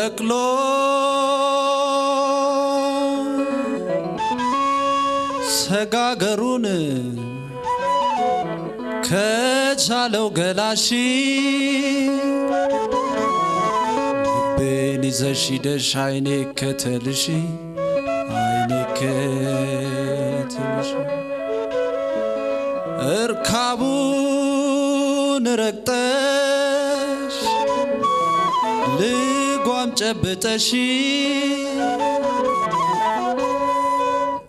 በቅሎ ሰጋገሩን ከቻለው ገላሺ ልቤን ይዘሽ ሂደሽ አይኔ ከተልሽ እርካቡን ረግጠሽ ልጓም ጨብጠሽ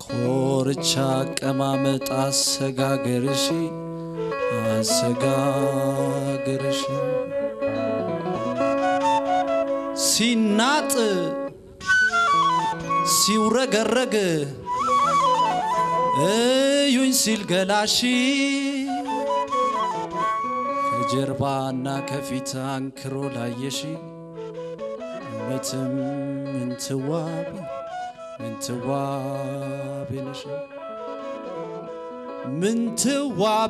ኮርቻ አቀማመጥ አሰጋገርሽ ሲናጥ ሲውረገረግ እዩኝ ሲል ገላሽ ከጀርባና ከፊት አንክሮ ላየሽ እውነትም ምንትዋብ ነሽ ምንትዋብ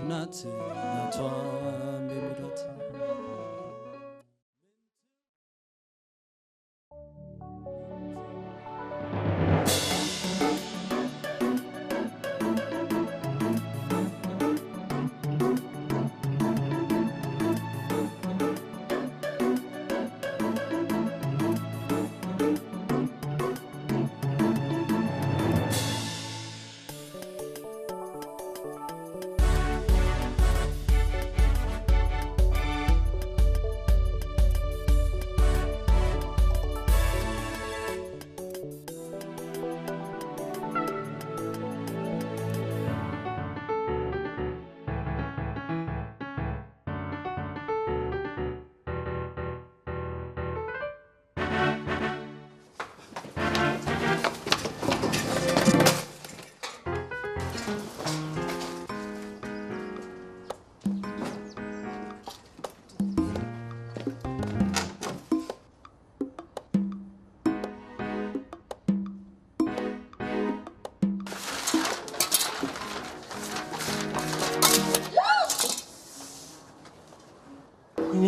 ናት እናቷም የሚሏት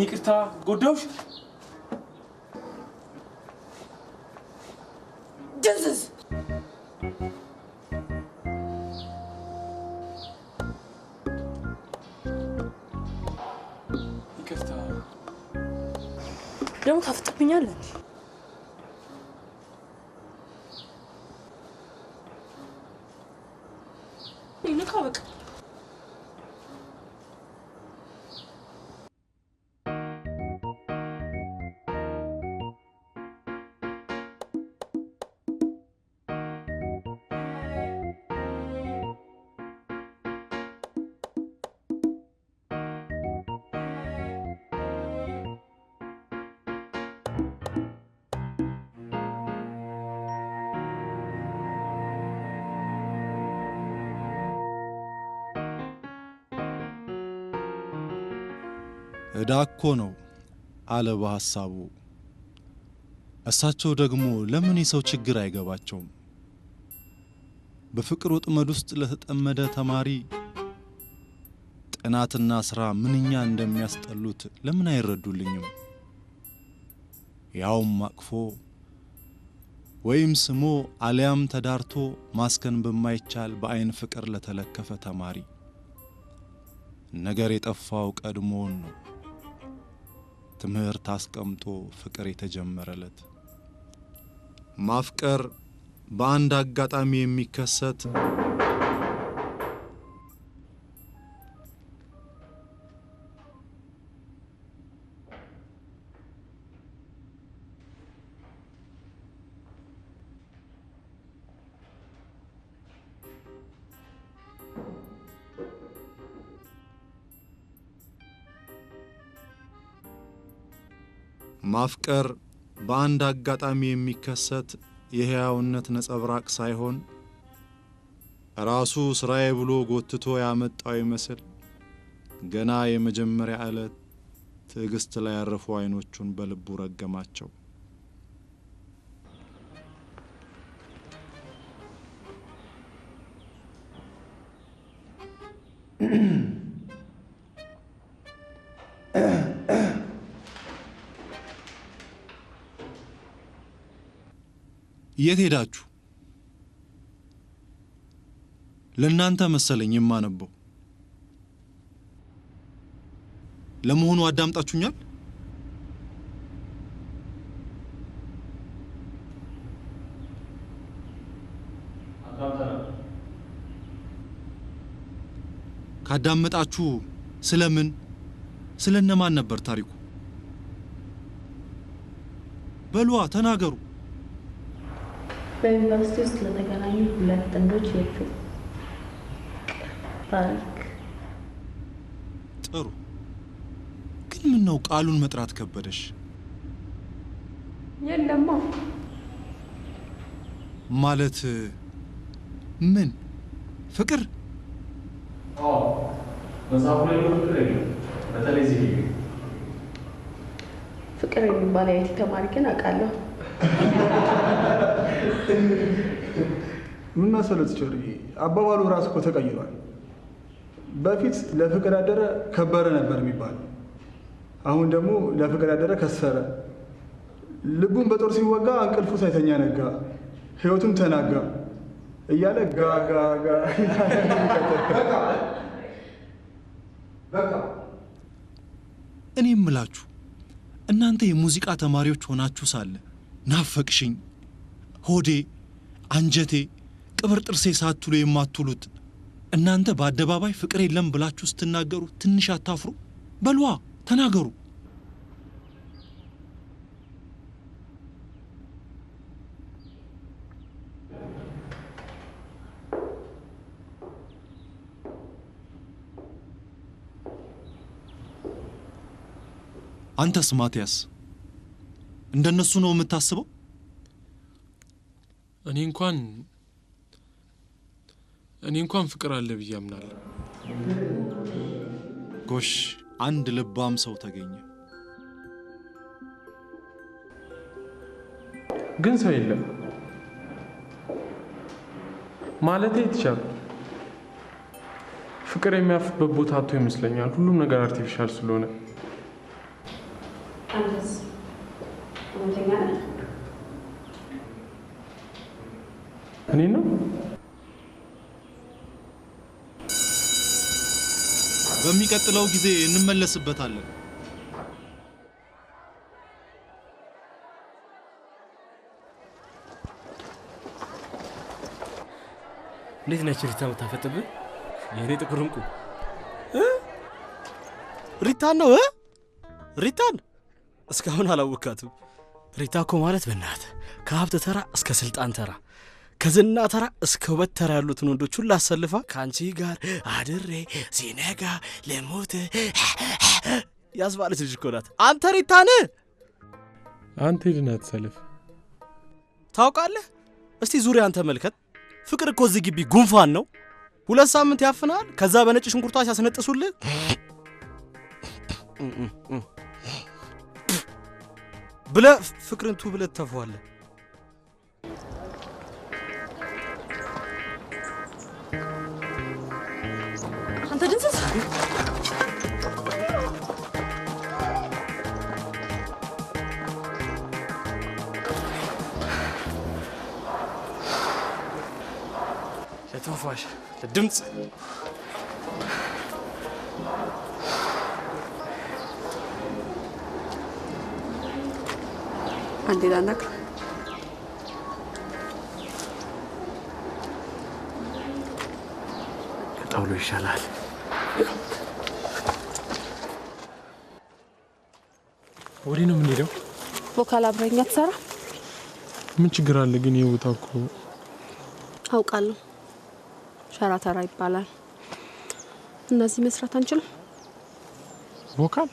ይቅርታ ጎዳውሽ ድንዝዝ ይቅርታ ደግሞ ታፍጥብኛለህ ይልካ በቃ እዳኮ ነው አለ በሐሳቡ። እሳቸው ደግሞ ለምን የሰው ችግር አይገባቸውም? በፍቅር ወጥመድ ውስጥ ለተጠመደ ተማሪ ጥናትና ሥራ ምንኛ እንደሚያስጠሉት ለምን አይረዱልኝም? ያውም አቅፎ ወይም ስሞ አልያም ተዳርቶ ማስከን በማይቻል በአይን ፍቅር ለተለከፈ ተማሪ ነገር የጠፋው ቀድሞውን ነው። ትምህርት አስቀምጦ ፍቅር የተጀመረለት ማፍቀር በአንድ አጋጣሚ የሚከሰት ማፍቀር በአንድ አጋጣሚ የሚከሰት የሕያውነት ነጸብራቅ ሳይሆን ራሱ ስራዬ ብሎ ጎትቶ ያመጣው ይመስል ገና የመጀመሪያ ዕለት ትዕግስት ላይ ያረፉ አይኖቹን በልቡ ረገማቸው። የት ሄዳችሁ? ለእናንተ መሰለኝ የማነበው። ለመሆኑ አዳምጣችሁኛል? ካዳመጣችሁ ስለምን ስለነማን ነበር ታሪኩ? በሏ ተናገሩ። በዩኒቨርሲቲ ውስጥ ለተገናኙ ሁለት ጥንዶች ታሪክ። ጥሩ። ግን ምን ነው ቃሉን መጥራት ከበደሽ? የለማ ማለት ምን ፍቅር? መጽሐፉ ላይ ፍቅር የለም። በተለይ እዚህ ፍቅር የሚባል የአይቲ ተማሪ ግን አውቃለሁ። ምን መሰለህ ቸርዬ፣ አባባሉ ራሱ እኮ ተቀይሯል። በፊት ለፍቅር ያደረ ከበረ ነበር የሚባለው። አሁን ደግሞ ለፍቅር ያደረ ከሰረ። ልቡን በጦር ሲወጋ እንቅልፉ ሳይተኛ ነጋ፣ ህይወቱን ተናጋ እያለ ጋጋጋ በቃ እኔ እምላችሁ እናንተ የሙዚቃ ተማሪዎች ሆናችሁ ሳለ ናፈቅሽኝ፣ ሆዴ፣ አንጀቴ፣ ቅብር ጥርሴ ሳትሉ የማትሉት እናንተ በአደባባይ ፍቅር የለም ብላችሁ ስትናገሩ ትንሽ አታፍሩ? በሏ ተናገሩ። አንተስ ማቲያስ እንደነሱ ነው የምታስበው? እኔ እንኳን ፍቅር አለ ብዬ አምናለሁ። ጎሽ፣ አንድ ልባም ሰው ተገኘ። ግን ሰው የለም ማለቴ ይቻላል። ፍቅር የሚያርፍበት ቦታ አጥቶ ይመስለኛል። ሁሉም ነገር አርቲፊሻል ስለሆነ። አንተስ እውነተኛ ነህ? እኔ ነው በሚቀጥለው ጊዜ እንመለስበታለን። እንዴት ነች ሪታ የምታፈጥብህ? የእኔ ጥቁር እንቁ ሪታን ነው? ሪታን እስካሁን አላወካትም። ሪታ እኮ ማለት በእናትህ ከሀብት ተራ እስከ ስልጣን ተራ፣ ከዝና ተራ እስከ ውበት ተራ ያሉትን ወንዶች ሁሉ አሰልፋ ከአንቺ ጋር አድሬ ሲነጋ ልሙት ያስባለች ልጅ እኮ ናት። አንተ ሪታን አንተ ሄድና ተሰልፍ። ታውቃለህ? እስቲ ዙሪያን ተመልከት። ፍቅር እኮ እዚህ ግቢ ጉንፋን ነው። 2 ሳምንት ያፍናል። ከዛ በነጭ ሽንኩርቷ ሲያስነጥሱልህ ብለህ ፍቅርን ቱ ብለህ ተፈዋለህ። አንተ ድንስስ ለትንፋሽ ለድምፅ አንዴ ላናግር። ከጠውሎ ይሻላል። ወዴት ነው የምንሄደው? ቮካል አብረኛ ትሰራ? ምን ችግር አለ? ግን የቦታ እኮ አውቃለሁ። ሸራተራ ይባላል። እነዚህ መስራት አንችልም። ቮካል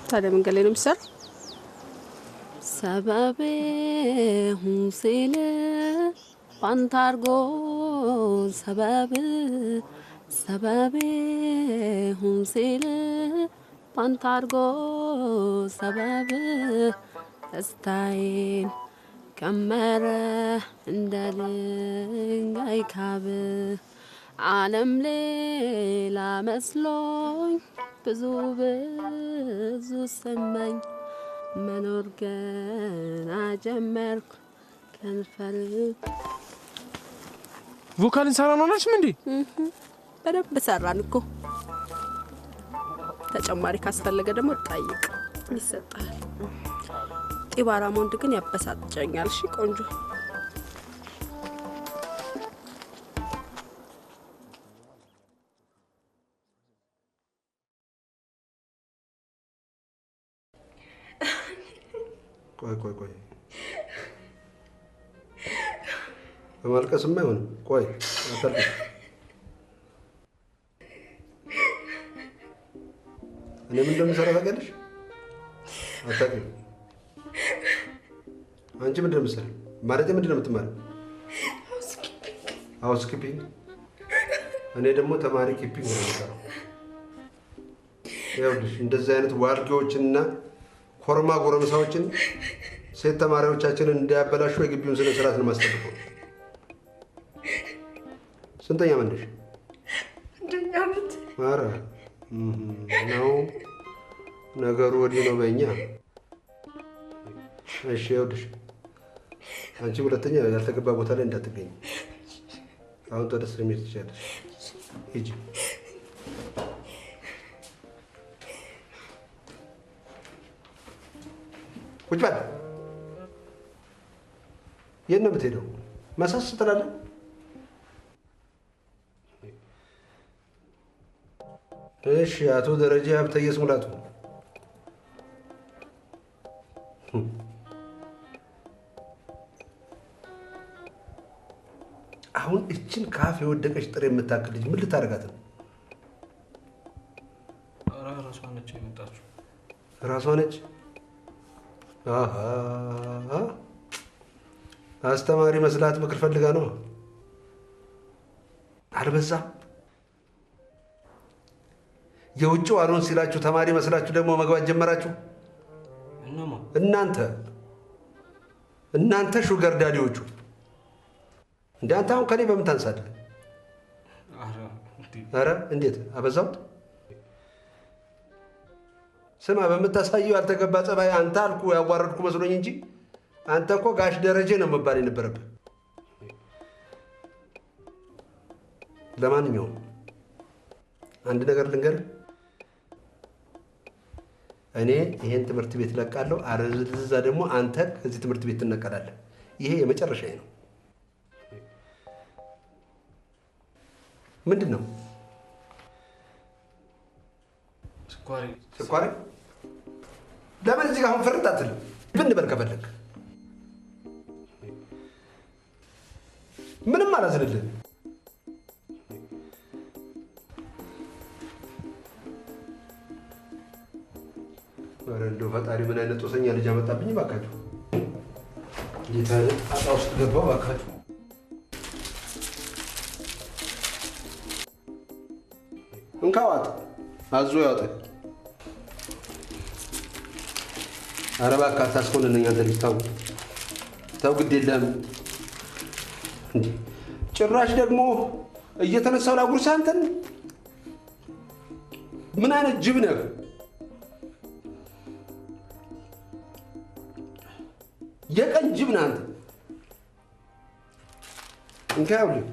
ታዲያ መንገድ ላይ ነው የሚሰራው። ሰበቤ ሁንሲል ፓንታርጎ ሰበብ ሰበቤ ሁንሲል ፓንታርጎ ሰበብ ደስታዬን ከመረ እንደ ድንጋይ ካብ ዓለም ሌላ መስሎኝ ብዙ ብዙ ሰማኝ መኖር ገና ጀመርኩ ከንፈር ቮካል እንሰራ ነው ናችም እንዴ? በደንብ ሰራን እኮ። ተጨማሪ ካስፈለገ ደግሞ ጠይቅ ይሰጣል። ጢባራሞንድ ግን ያበሳጨኛል። እሺ ቆንጆ ቆይ በማልቀስማ አይሆንም። ቆይ አታልቅስ። እኔ ምን እንደምሰራ ታውቂያለሽ? አታውቂም? አንቺ ምንድን ነው የምትሰሪው? ማለቴ ምንድን ነው የምትማሪው? ሃውስ ኪፒንግ። እኔ ደግሞ ተማሪ ኪፒንግ ነው የምሰራው። ይኸውልሽ እንደዚህ አይነት ዋልጌዎችንና ኮርማ ጎረምሳዎችን ሴት ተማሪዎቻችንን እንዳያበላሹ የግቢውን ስነ ስርዓት ነው የማስጠብቀው። ስንተኛ መንደሽ? አንደኛ ዓመት። ኧረ ነው ነገሩ ወዲህ ነው በእኛ። እሺ ይኸውልሽ አንቺ ሁለተኛ ያልተገባ ቦታ ላይ እንዳትገኝ። አሁን ወደ ስራ መሄድ ትችያለሽ። ሂጂ። ቁጭ በል። የት ነው የምትሄደው? መሳስ ትላለህ? እሺ አቶ ደረጃ ሀብተየስ ሙላቱ አሁን እችን ካፍ የወደቀች ጥሬ የምታክል ልጅ ምን ልታደርጋት ነው? ራሷ ነች የመጣችው። ራሷ ነች? አስተማሪ መስላት ምክር ፈልጋ ነው። አልበዛም? የውጭው አልሆን ሲላችሁ ተማሪ መስላችሁ ደግሞ መግባት ጀመራችሁ። እናንተ ሹገር ዳዲዎቹ እንደ አንተ አሁን ከኔ በምን ታንሳለህ? ኧረ እንዴት አበዛሁት? ስማ በምታሳየው ያልተገባ ጸባይ አንተ አልኩ ያዋረድኩ መስሎኝ እንጂ አንተ እኮ ጋሽ ደረጀ ነው መባል የነበረብህ። ለማንኛውም አንድ ነገር ልንገርህ፣ እኔ ይሄን ትምህርት ቤት ለቃለሁ። አለበለዚያ ደግሞ አንተ ከዚህ ትምህርት ቤት ትነቀላለህ። ይሄ የመጨረሻዬ ነው። ምንድን ነው? ስኳሬ? ለምን እዚህ ጋር አሁን ፍርጥ አትልም? ብንበል ከፈለግ ምንም አላዝንልህም። ኧረ እንደው ፈጣሪ ምን አይነት ጦሰኛ ልጅ አመጣብኝ እባካችሁ። እንዴት አይነት ጣጣ ውስጥ ገባሁ እባካችሁ። እንካ ዋጥ፣ አዞ ያውጥ። ኧረ እባክህ አታስኮንነኝ አንተ ልጅ። ተው ግድ የለህም። ጭራሽ ደግሞ እየተነሳው ላጉርስህ አንተን። ምን አይነት ጅብ ነህ? የቀን ጅብ ነህ አንተ። እንካ ያውልህ።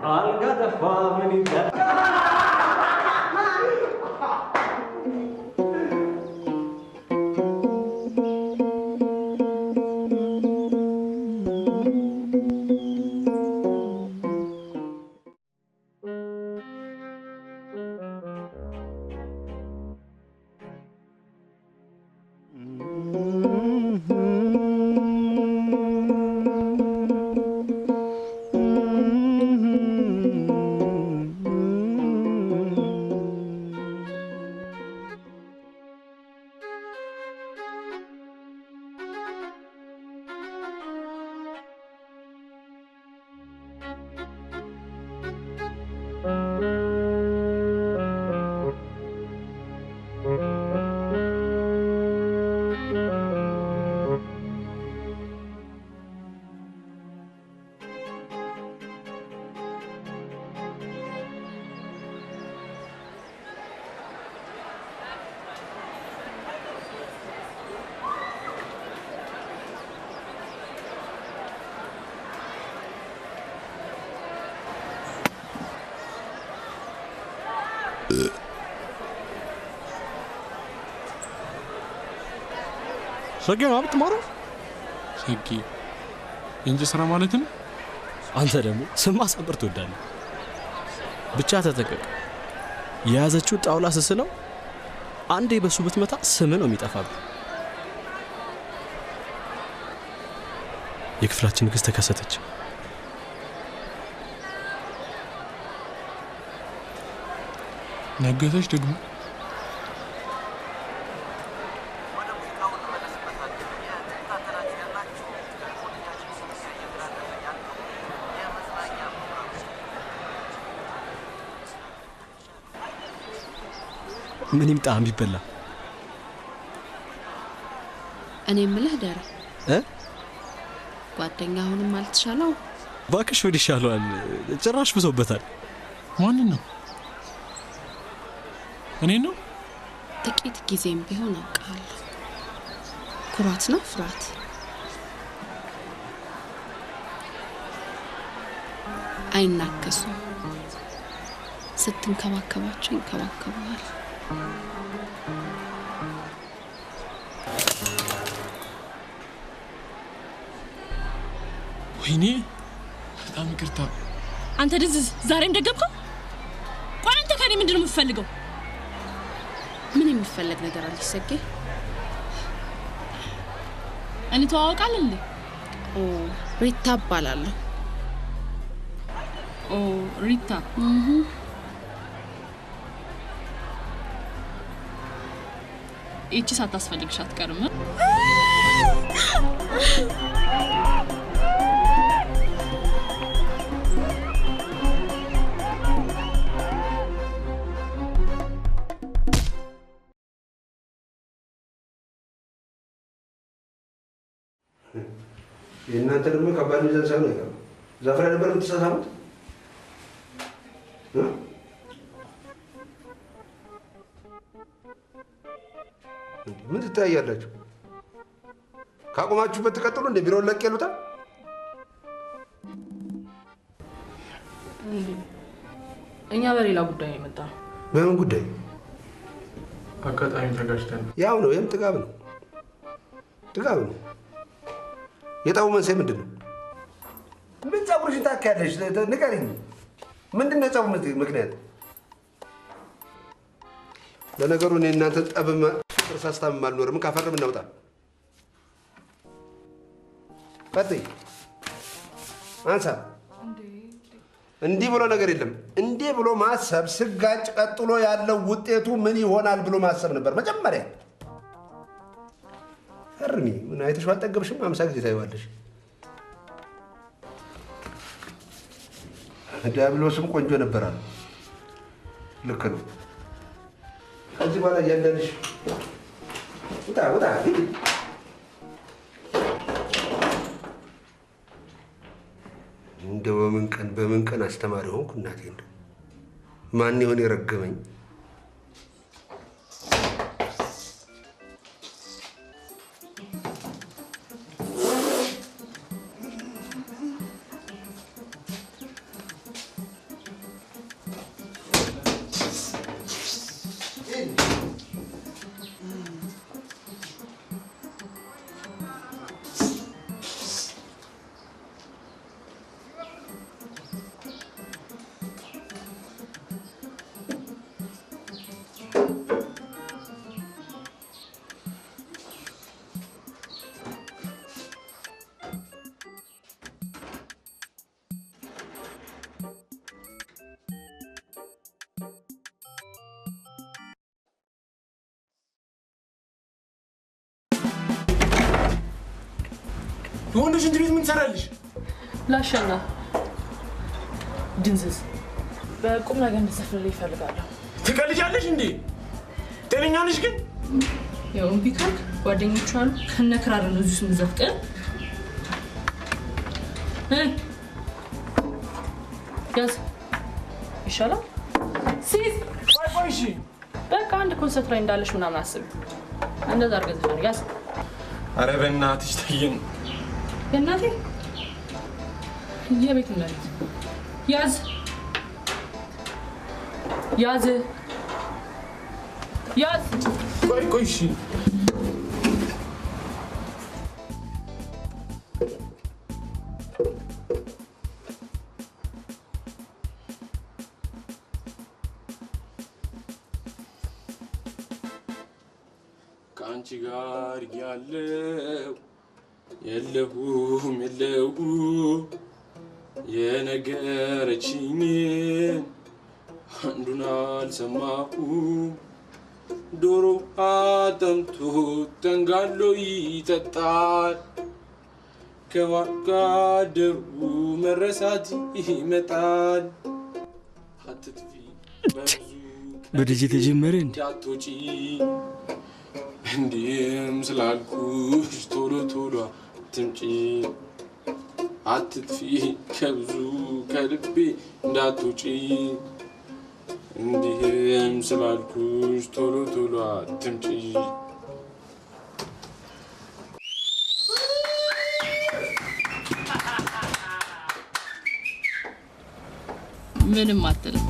አልጋ ጠፋ ምን ይባል ሸጌ ማለት ማሩ ሸጌ እንጂ ስራ ማለት ነው። አንተ ደግሞ ስም ማሳበር ትወዳለህ። ብቻ ተጠቀቅ። የያዘችው ጣውላ ስስለው አንዴ በሱ ብትመታ ስም ነው የሚጠፋብህ። የክፍላችን ንግስት ተከሰተች። ነገሰች ደግሞ ምን ይምጣ የሚበላ እኔ የምልህ ደረ ጓደኛ አሁንም አልተሻለው? ባክሽ ወድ ይሻለዋል። ጭራሽ ብሶበታል። ማንን ነው? እኔ ነው። ጥቂት ጊዜም ቢሆን አውቃለሁ። ኩራት ነው ፍርሃት? አይናከሱም። ስትንከባከባቸው ይንከባከቡሃል። ወይኔ በጣም ይቅርታ። አንተ ድዝዝ ዛሬም ደገምከው? ቆይ አንተ ከኔ ምንድን ነው የምትፈልገው? ምን የሚፈልግ ነገር አለ ሰጌ? እኔ ተዋወቃለን እንዴ? ሪታ እባላለሁ። ሪታ እቺ ሳታስፈልግሽ አትቀርም። የእናንተ ደግሞ ከባድ ሚዛን ሳይሆን አይቀርም። ዛፍ ላይ ነበር የምትሳሳሙት? ምን ትታያላችሁ? ካቆማችሁበት ትቀጥሉ እንደ ቢሮውን ለቅ ያሉታል። እኛ በሌላ ጉዳይ ነው የመጣነው። በምን ጉዳይ? አጋጣሚ ተጋጭተን። ያው ነው፣ ይህም ጥጋብ ነው። ጥጋብ ነው። የጠቡ መንስኤ ምንድን ነው? ምን ፀጉርሽን ታካያለሽ? ንገሪኝ። ምንድን ነው የጸቡ ምክንያት? ለነገሩ እኔ እናንተ ጠብ ፍቅር ሳስታምም አልኖርም። ካፈርም እናውጣ። ቀጥይ። አንሳ። እንዲህ ብሎ ነገር የለም። እንዲህ ብሎ ማሰብ ስጋጭ ቀጥሎ ያለው ውጤቱ ምን ይሆናል ብሎ ማሰብ ነበር መጀመሪያ። እርሚ ምን አይተሽ አልጠገብሽም? 50 ጊዜ ታይዋለሽ። ዲያብሎስም ቆንጆ ነበር አለ። ልክ ነው። ከዚህ በኋላ እያንዳንድሽ ውጣ ውጣ። እንደው በምን ቀን አስተማሪ ሆንኩ እናቴ። እንደው ማን ይሆን የረገመኝ? የወንዶች ሽንት ቤት ምን ትሰራለሽ? ላሸና ድንዝዝ በቁም ነገር እንድትዘፍንልኝ እፈልጋለሁ። ትቀልጃለሽ እንዴ? ጤነኛ ነሽ ግን? ያው እምቢ ካልክ ጓደኞቹ አሉ ከነ ክራር ነው እዚህ ስንዘፍቅ ያዝ ይሻላል። ሲዝ ቆይ እሺ በቃ አንድ ኮንሰርት ላይ እንዳለሽ ምናምን አስቢ። እንደዛ አድርገህ ዘፈን ያዝ። ኧረ በእናትሽ ተይኝ። የእናቴ የቤት እመቤት ያዝ ያዝ ያዝ። ቆይ እሺ ከአንቺ ጋር ያለው የለሁም የነገረችኝን አንዱን አልሰማሁም። ዶሮ አጠምቶ ተንጋሎ ይጠጣል፣ ከዋጋደሩ መረሳት ይመጣል። አትጥፊ በደጅ ተጀመረ እንዳትወጪ እንዲህም ስላልኩሽ ቶሎ ቶሎ አትምጪ። አትጥፊ ከብዙ ከልቤ እንዳትወጪ እንዲህም ስላልኩሽ ቶሎ ቶሎ አትምጪ። ምንም አትልም።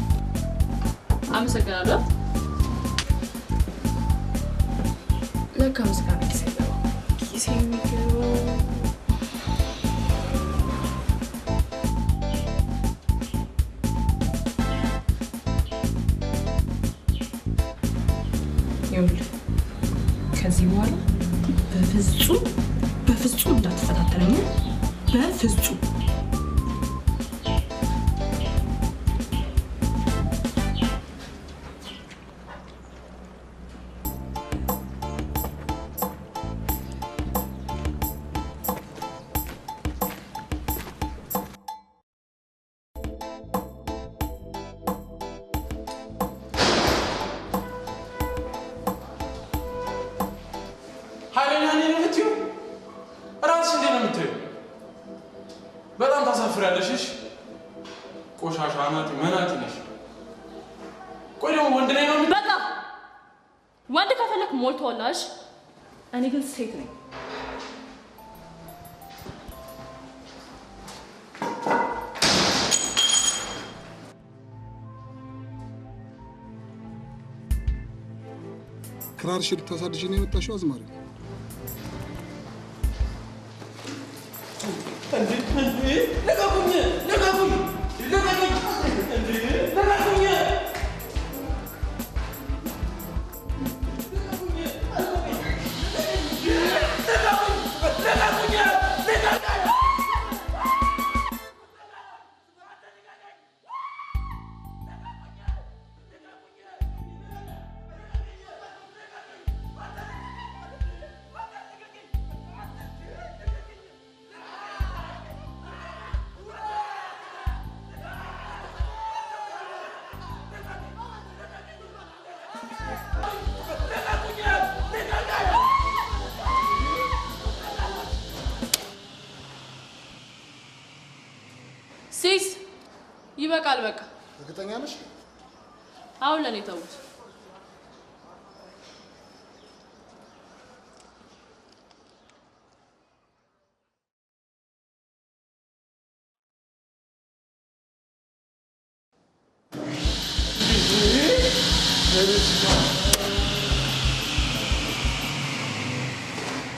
አመሰግናለሁ። ለካ ምስጋና ጊዜ የሚገባው ይኸውልህ ከዚህ በኋላ በፍጹም እንዳትፈታተነኝ። በፍጹም ኃይለኛ ነኝ ነው የምትይው? እራስሽ እንዴት ነው የምትይው? በጣም ታሳፍሪያለሽ። እሺ ቆሻሻ ናት፣ መናጢ ነሽ። ቆይ ደግሞ ወንድ ላይ ነው በቃ ወንድ ከፈለክ ሞልቶላሽ። እኔ ግን ሴት ነኝ። ክራርሽን ልታሳድሽ ነው የመጣሽው አዝማሪ? ሲስ ይበቃል። በቃ እርግጠኛ ነሽ? አሁን ለኔ ተውት።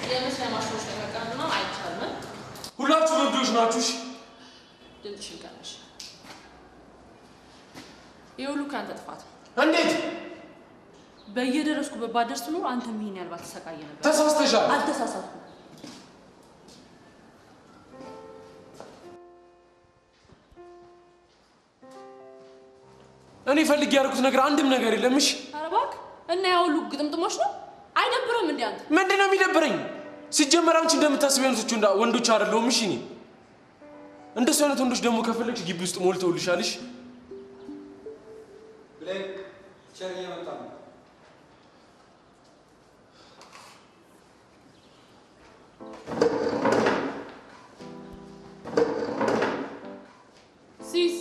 የመስሪያ ማሽኖች ተቀቀሉና አይቻልም። ሁላችሁ ወንዶች ናችሁ። ድምፅሽን ቀነሽ። ይህ ሁሉ ከአንተ ጥፋት ነው። እንዴት? በየደረስኩበት ባደርስ ኖሮ አንተም ይሄን ያህል ባትሰቃየ ነበር። ተሳስተሻል። አልተሳሳትኩም። እኔ ፈልጌ ያደረኩት ነገር አንድም ነገር የለም። እሺ ኧረ እባክህ እና ያ ሁሉ ግጥምጥሞች ነው። አይደብርም እንዴ አንተ? ምንድን ነው የሚደብረኝ? ሲጀመር አንቺ እንደምታስቢው አይነቶቹ ወንዶች አይደለሁም። እሺ እኔ እንደሱ አይነት ወንዶች ደግሞ ከፈለግሽ ግቢ ውስጥ ሞልተውልሻልሽ። ብሌክ ቸር እየመጣ ነው። ሲስ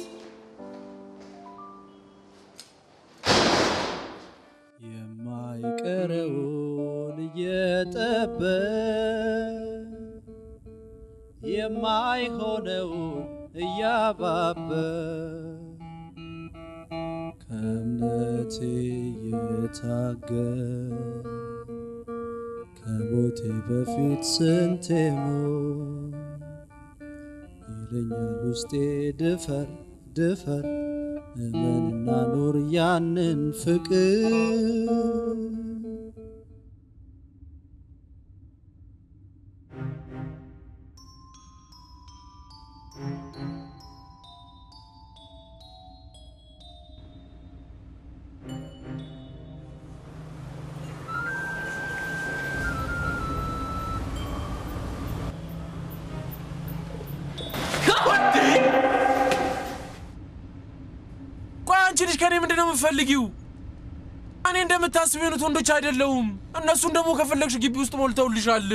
የማይቀረውን እየጠበቅ የማይሆነውን እያባበል ከእምነቴ የታገል ከሞቴ በፊት ስንቴ ሞት ይለኛል ውስጤ ድፈር ድፈር እመንና ኑር ያንን ፍቅር አንቺ ከኔ ምንድነው የምትፈልጊው? እኔ እንደምታስቢው አይነት ወንዶች አይደለሁም። እነሱን ደግሞ ከፈለግሽ ግቢ ውስጥ ሞልተውልሻል።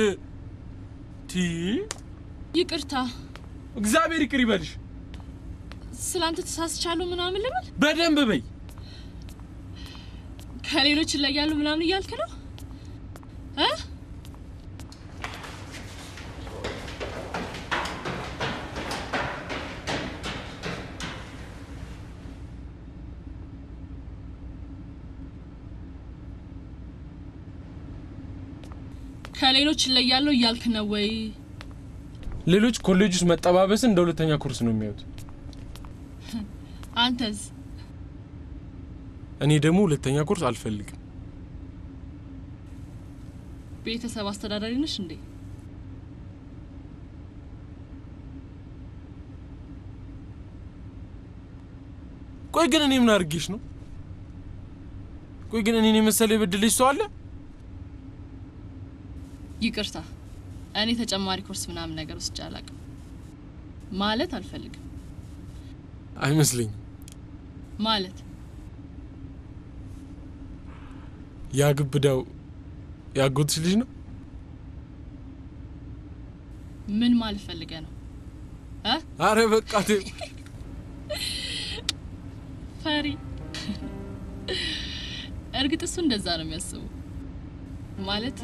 ይቅርታ። እግዚአብሔር ይቅር ይበልሽ። ስላንተ ተሳስቻለሁ ምናምን ልበል? በደንብ በይ። ከሌሎች ይለያሉ ምናምን እያልክ ነው? ከሌሎች ይለያሉ እያልክ ነው ወይ? ሌሎች ኮሌጅ ውስጥ መጠባበስን እንደ ሁለተኛ ኮርስ ነው የሚያዩት። አንተስ? እኔ ደግሞ ሁለተኛ ኮርስ አልፈልግም። ቤተሰብ አስተዳዳሪ ነሽ እንዴ? ቆይ ግን እኔ ምን አድርጌሽ ነው? ቆይ ግን እኔ መሰለ የበደለሽ ሰው አለ? ይቅርታ፣ እኔ ተጨማሪ ኮርስ ምናምን ነገር ውስጥ አላውቅም ማለት አልፈልግም። አይመስልኝም። ማለት ያግብዳው ያጎትሽ ልጅ ነው? ምን ማለት ፈልገ ነው? አረ በቃ ፈሪ። እርግጥ እሱ እንደዛ ነው የሚያስበው። ማለት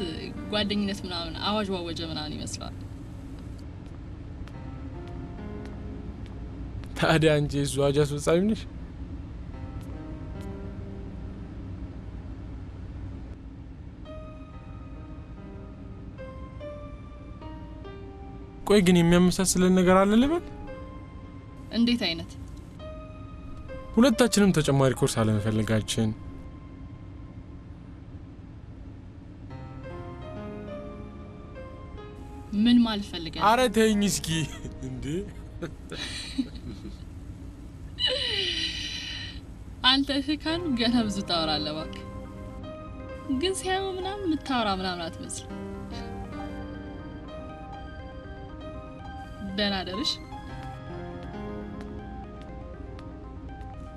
ጓደኝነት ምናምን አዋጅ ዋወጀ ምናምን ይመስላል። ታዲያ አንቺ እሱ አዋጅ አስፈጻሚ ነሽ? ቆይ ግን የሚያመሳስለን ነገር አለ ልበል? እንዴት አይነት? ሁለታችንም ተጨማሪ ኮርስ አለመፈለጋችን። ምን ማለት ፈልገህ? አረ ተይኝ እስኪ እንዴ! አንተ ህካን ገና ብዙ ታወራለህ እባክህ። ግን ሲያው ምናምን የምታወራ ምናምን አትመስል። ደህና ደርሽ።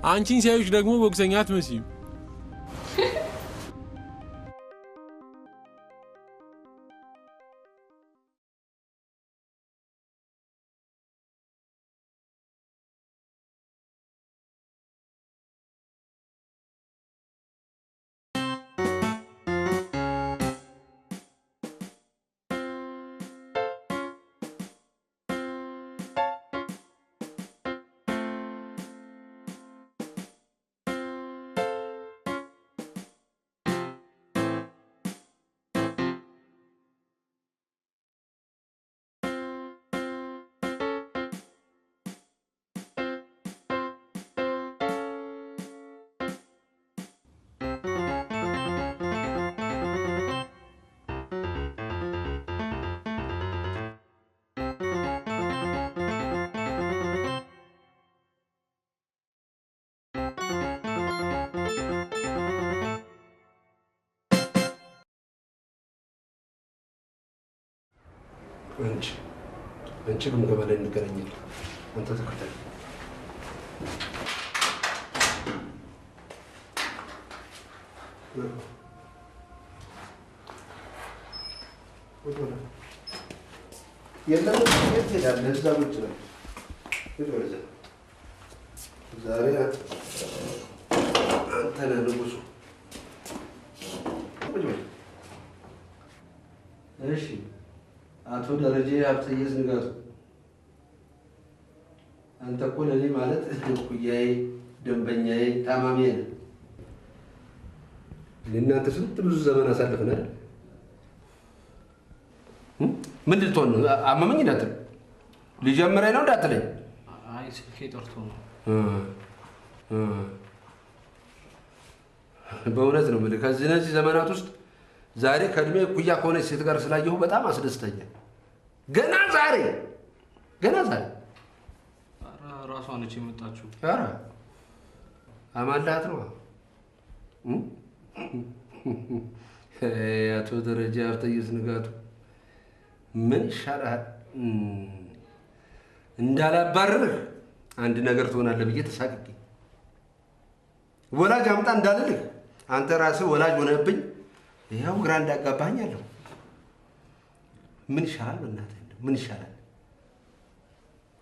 አንቺን ሲያዩሽ ደግሞ ቦክሰኛ አትመስይም። አንቺ ግምገማ ላይ እንገናኛለን። አንተ ተከታይ የለም የት ሄዳለህ? እዛ ቁጭ በል ሂድ ወደዛ። ዛሬ አንተ ነህ ንጉሱ። ቁጭ በል። እሺ አቶ ደረጀ ሀብተየስ ንጋቱ፣ አንተ እኮ ለእኔ ማለት እኩያዬ፣ ደንበኛዬ፣ ታማሚዬ ነህ። እናንተ ስንት ብዙ ዘመን አሳልፈን አይደል? ምን ልትሆን ነው? አመመኝ እንዳትል፣ ሊጀምረኝ ነው እንዳትለኝ። አይ ስልኬ ጠርቶ ነው። በእውነት ነው የምልህ ከዚህ እነዚህ ዘመናት ውስጥ ዛሬ ከእድሜ እኩያ ከሆነች ሴት ጋር ስላየሁ በጣም አስደስተኛል። ገና ዛሬ ራሷ ነች የመጣችው። ኧረ አማላሃት ነው። አቶ ደረጀ ሀብተየስ ንጋቱ ምን ይሻልሃል? እንዳላባርርህ አንድ ነገር ትሆናለህ ብዬ ተሳቅቄ ወላጅ አምጣ እንዳልልህ አንተ ራስህ ወላጅ ሆነህብኝ ይኸው ግራ እንዳጋባኝ አለሁ። ምን ይሻላል? በእናትህ ምን ይሻላል?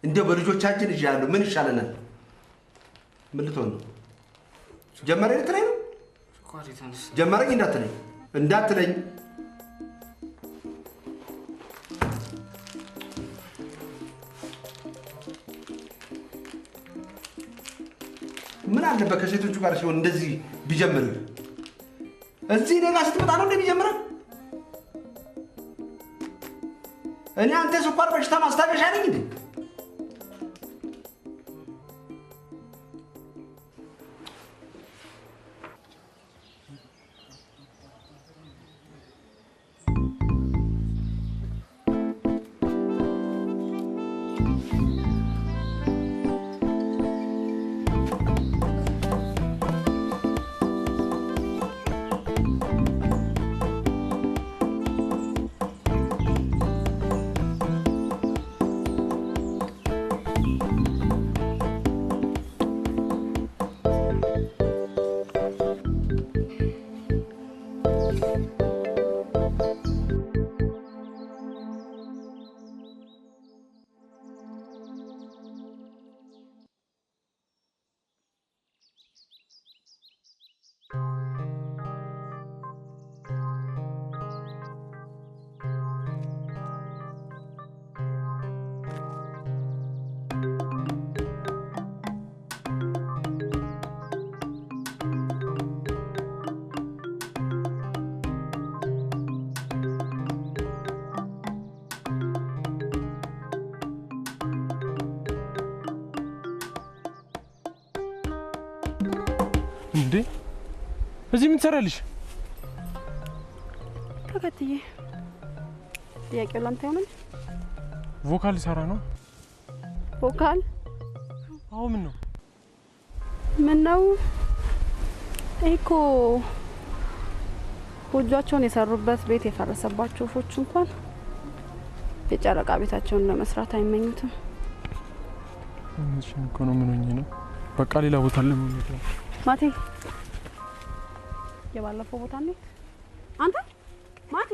እንደው በልጆቻችን እያለሁ ምን ይሻለናል? ምን ልትሆን ነው? ጀመረኝ ልትለኝ ነው? ጀመረኝ እንዳትለኝ ምን አለበት ከሴቶቹ ጋር ሲሆን እንደዚህ ቢጀምር? እዚህ እኔ ጋር ስትመጣ ነው እንደሚጀምረው? እኔ አንተ ስኳር በሽታ ማስታገሻ ነኝ እንዴ? እንዴ እዚህ ምን ትሰራለሽ? ተከትዬ ጥያቄው ላንተ ይሆናል። ቮካል ሰራ ነው። ቮካል? አዎ። ምን ነው? እኮ ጎጆአቸውን የሰሩበት ቤት የፈረሰባቸው ወፎች እንኳን የጨረቃ ቤታቸውን ለመስራት አይመኙትም። እሺ እኮ ነው። ምን ሆኜ ነው? በቃ ሌላ ቦታ ለምን ነው? ማቴ የባለፈው ቦታ ነው። አንተ ማቴ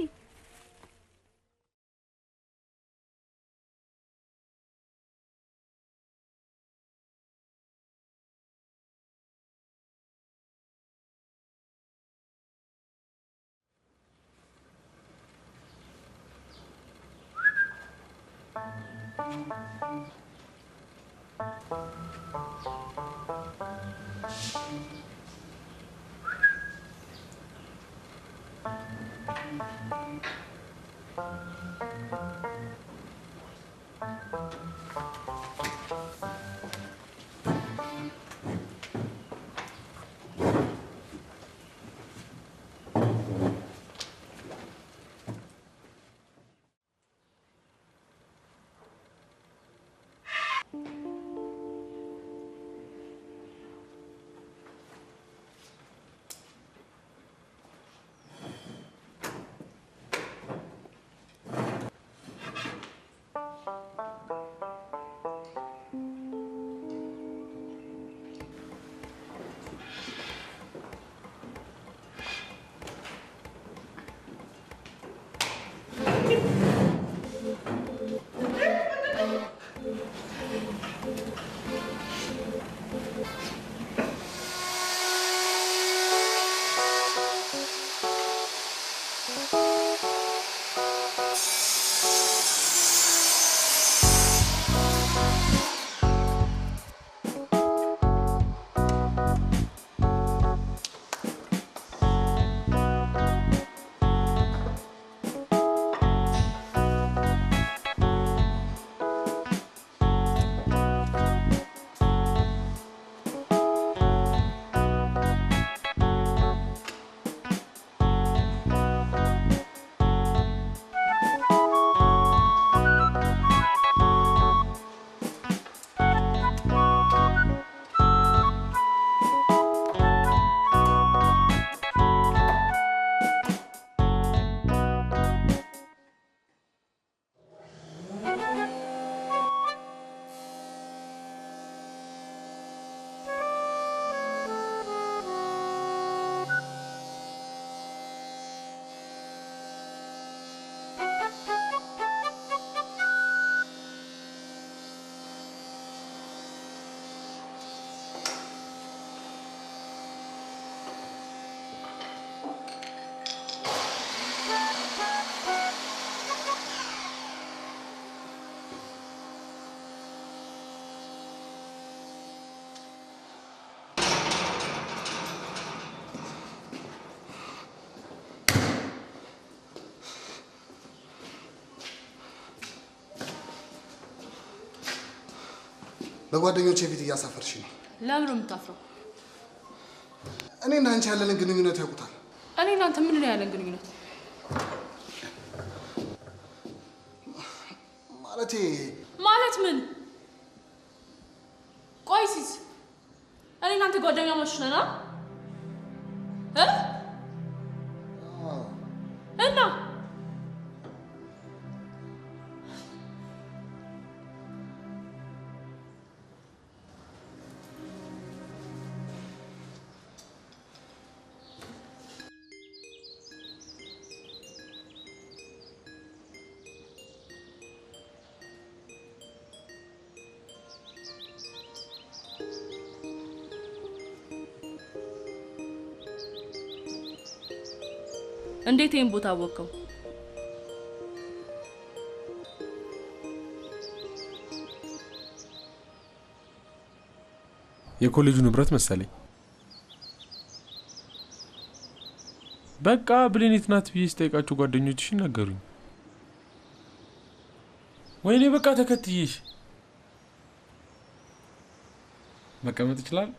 በጓደኞቼ ፊት እያሳፈርሽ ነው። ለምን ነው የምታፍረው? እኔና አንቺ ያለንን ግንኙነት ያውቁታል። እኔ እናንተ ምን ነው ያለን ግንኙነት? ማለት ምን? ቆይ ሲስ እኔ እናንተ ጓደኛሞች ነን እና እንዴት ይሄን ቦታ አወቀው? የኮሌጁ ንብረት መሰለኝ። በቃ ብሌኔት ናት ብዬ ስጠይቃቸው ጓደኞችሽ ነገሩኝ። ወይኔ በቃ ተከትዬሽ መቀመጥ ይችላል።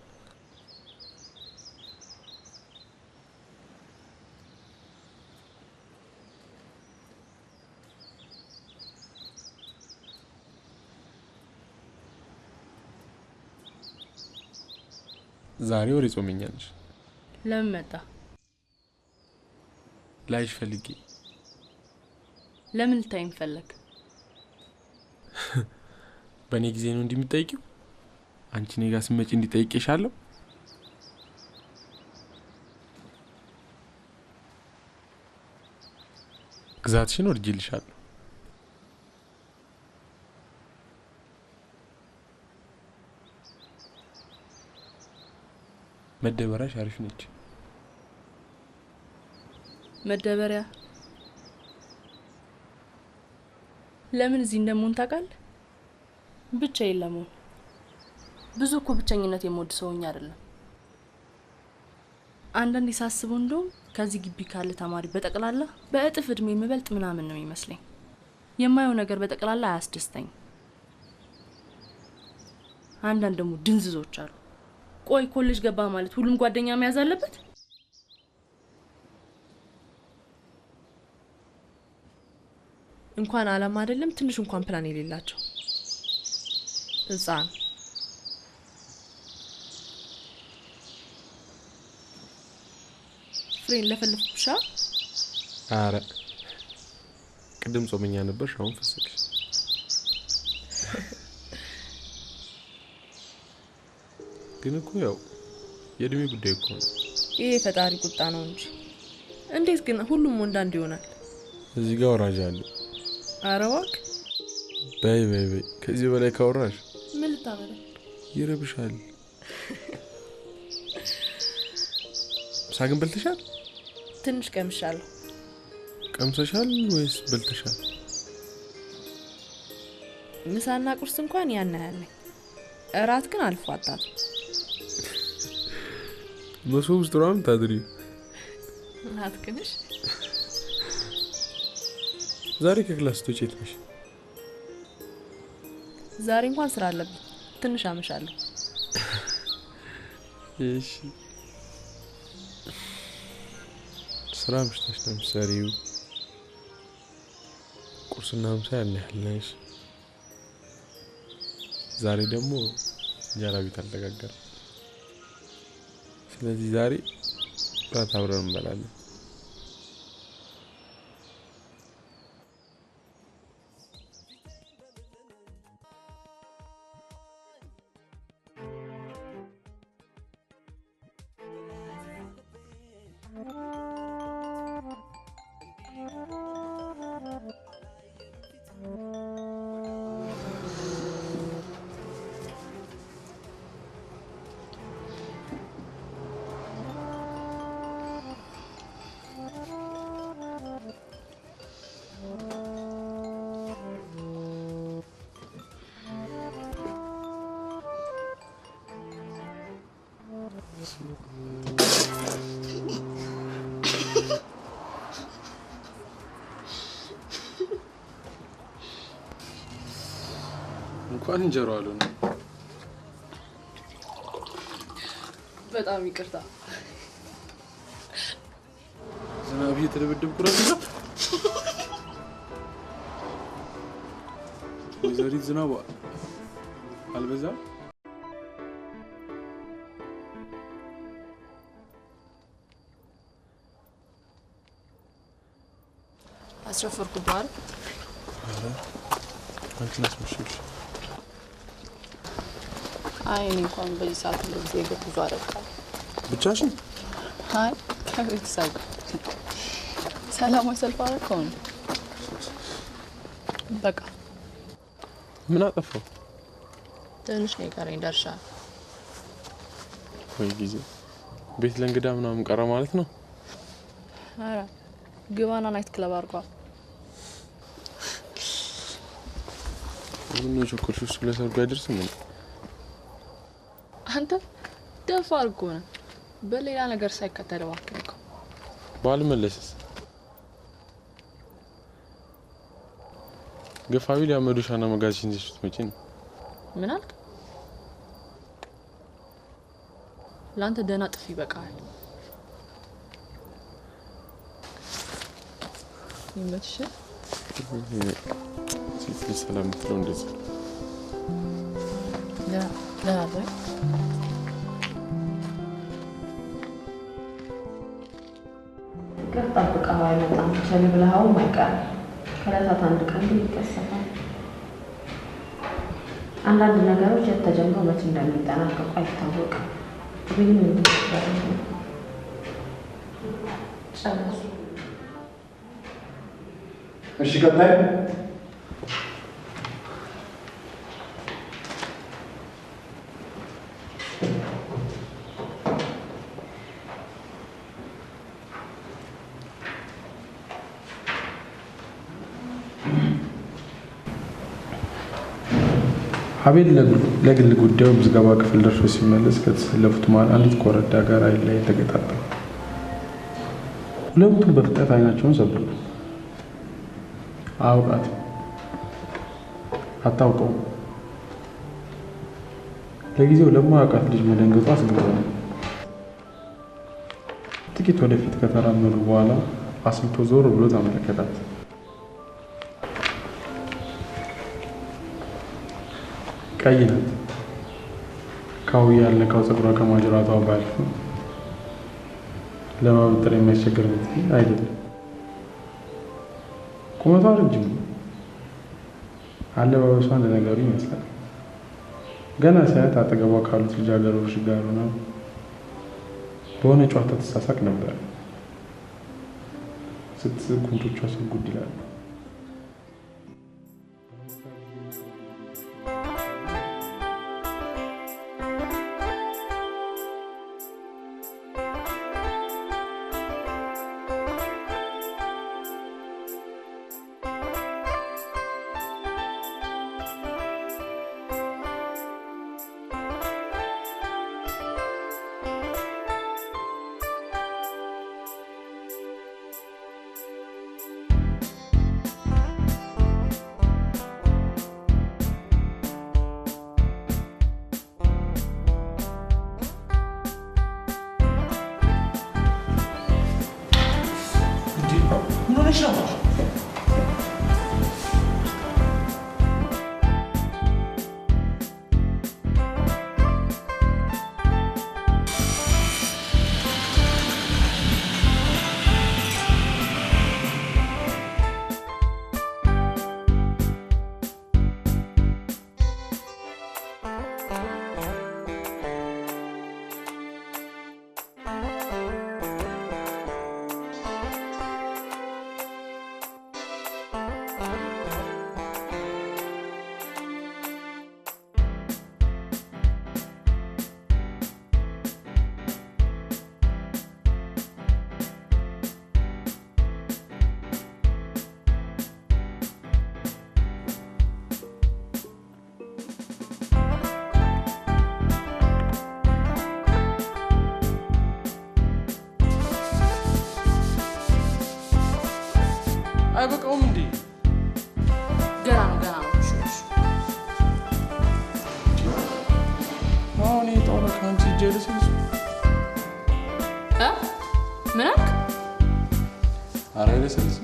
ዛሬ ወሬ ጾመኛለሽ። ለምን መጣ? ላይሽ ፈልጌ። ለምን ልታይኝ ፈለግ? በእኔ ጊዜ ነው እንደምትጠይቂው? አንቺ እኔ ጋር ስትመጪ እንዲጠይቅሻለሁ? ግዛትሽን ወርጄልሻለሁ። መደበሪያሽ አሪፍ ነች። መደበሪያ ለምን እዚህ እንደምሆን ታውቃለህ? ብቻዬን ለመሆን። ብዙ እኮ ብቸኝነት የምወድ ሰውኛ አይደለም። አንዳንዴ ሳስበው እንደውም ከዚህ ግቢ ካለ ተማሪ በጠቅላላ በእጥፍ እድሜ የምበልጥ ምናምን ነው የሚመስለኝ። የማየው ነገር በጠቅላላ አያስደስተኝ። አንዳንድ ደግሞ ድንዝዞች አሉ። ቆይ ኮሌጅ ገባ ማለት ሁሉም ጓደኛ መያዝ አለበት? እንኳን አላማ አይደለም ትንሽ እንኳን ፕላን የሌላቸው ህፃን። ፍሬን ለፈልፍሻ። አረ ቅድም ጾመኛ ነበርሽ፣ አሁን ፈሰክሽ። ግን እኮ ያው የእድሜ ጉዳይ እኮ ነው። ይሄ ፈጣሪ ቁጣ ነው እንጂ እንዴት ግን ሁሉም ወንድ አንድ ይሆናል? እዚህ ጋር ወራጅ አለ። ኧረ እባክህ በይ በይ በይ፣ ከዚህ በላይ ካወራሽ ምን ልታበላ? ይረብሻል። ሳግን በልተሻል? ትንሽ ቀምሻለሁ። ቀምሰሻል ወይስ በልተሻል? ምሳና ቁርስ እንኳን ያን ያለኝ፣ እራት ግን አልፎ አጣት። መሶብ ውስጥ ነው ታድሪ። አትክንሽ። ዛሬ ከክላስ ትወጪ የት ነሽ? ዛሬ እንኳን ስራ አለብኝ፣ ትንሽ አመሻለሁ። እሺ ስራ ምሽታሽ ነው የምትሰሪው? ቁርስና ምሳ ያን ያህል ነሽ። ዛሬ ደግሞ እንጀራ ቤት አልተጋገረም። ስለዚህ ዛሬ ራት አብረን እንበላለን። እንኳን እንጀራው አልሆነ በጣም ይቅርታ። ዝናብ እየተደበደብኩ ነው። ወይዘሪት ዝናብ አልበዛም? አስረፈርኩ ባል። አረ አንቺን አስመሸሽ። አይ እኔ እንኳን በዚህ ሰዓት እንደዚህ የገቡዙ አደርጋለሁ። ብቻሽን? አይ ከቤተሰብ ሰላማዊ ሰልፍ አደረከው ነው። በቃ ምን አጠፋው? ትንሽ ነው የቀረኝ ደርሻለሁ። ወይ ጊዜ ቤት ለእንግዳ ምናምን ቀረ ማለት ነው? አረ ግባና ናይት ክለብ አድርጓል። ምን ነው ቸኮልሽ? ስለሰርጉ አይደርስም እንዴ? አንተ ደፋር እኮ ነህ። በሌላ ነገር ሳይከተል እባክህ እኮ ባልመለስስ ገፋቢ ሊያመዱሻና መጋዝሽን ይዘሽ ስትመጪ ነው። ምን አልክ? ላንተ ደህና ጥፊ ይበቃል። ይመችሽ። ሲት ሰላም ትለው እንደዚህ لا ጠብቀው አይመጣም። ቸል ብለኸው አይቀርም። ከዕለታት አንድ ቀን ግን ይከሰታል። አንዳንድ ነገሮች የተጀመረው መቼ እንደሚጠናቀቁ አይታወቅም። ግን ጨርሱ። እሺ ቀጣይ አቤል ለግል ጉዳዩ ምዝገባ ክፍል ደርሶ ሲመለስ ከተሰለፉት መሃል አንዲት ኮረዳ ጋር አይን ላይ ተገጣጠሙ። ሁለቱም በፍጥነት አይናቸውን ሰበሩ። አውቃት አታውቀውም። ለጊዜው ለማያውቃት ልጅ መደንገጡ አስገረመ። ጥቂት ወደፊት ከተራመዱ በኋላ አስልቶ ዞር ብሎ ተመለከታት። ቀይ ናት። ካውያ ያልነካው ፀጉሯ ከማጅራቷ ባልፍ ለማበጠር የሚያስቸግር አይደለም። ቁመቷ ረጅም ነው። አለባበሷ እንደነገሩ ይመስላል። ገና ሲያት አጠገቧ ካሉት ልጃገረዶች ጋር ሆና በሆነ ጨዋታ ተሳሳቅ ነበር። ስትስቅ ጉንጮቿ ስጉድ ይላሉ። አይበቃውም እንዴ? ገና ነው። አሁን የጣውላ ከአንቺ ጀልስ ምን አልክ? ኧረ ለሰልስ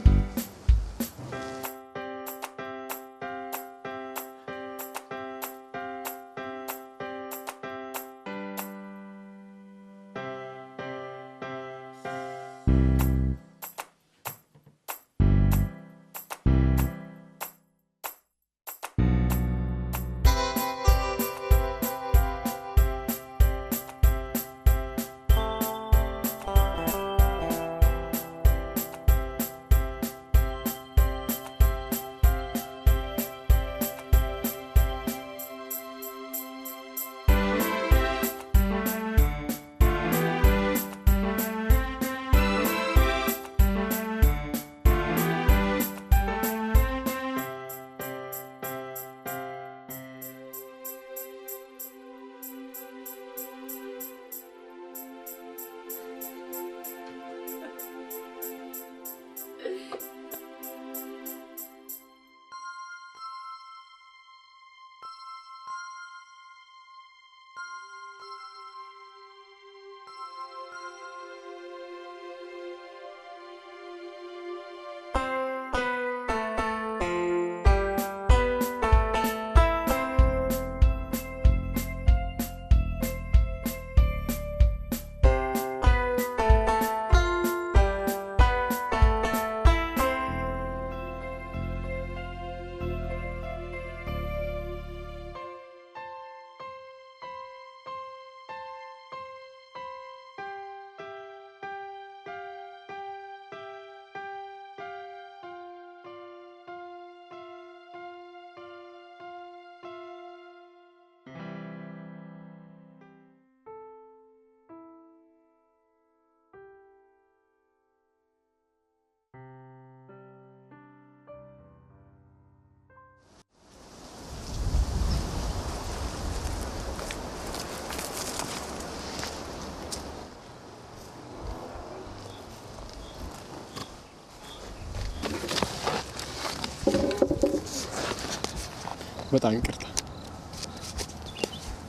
በጣም ይቅርታ።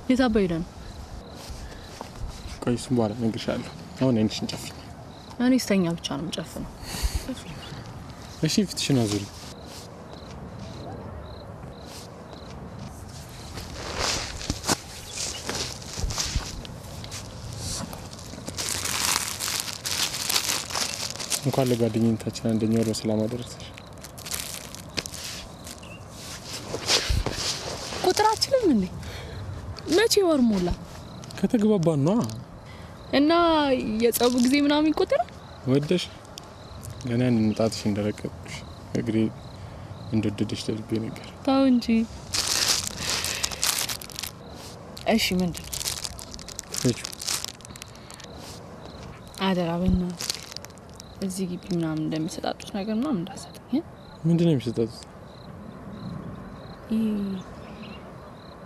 የታባ ሄደ ነው? ቆይ እሱን በኋላ እነግርሻለሁ። አሁን አይንሽን ጨፍኝ። እኔ ስተኛ ብቻ ነው የምጨፍነው። እሺ ፊትሽን አዙሪ። እንኳን ለጓደኝነታችን አንደኛ ወር በሰላም አደረሰሽ። ቁጥራችንም እንዴ መቼ ወር ሞላ? ከተግባባን ነው። እና የጸቡ ጊዜ ምናምን ይቆጠራል? ወደሽ ገና እንጣጥሽ እንደረቀቅሽ እግሬ እንደወደደሽ ልቤ ነገር። ታው እንጂ። እሺ ምንድን እቺ አደራ በእናትህ እዚህ ግቢ ምናምን እንደሚሰጣጡት ነገር ምናምን እንዳሰጠኝ። ምንድን ነው የሚሰጣጡት?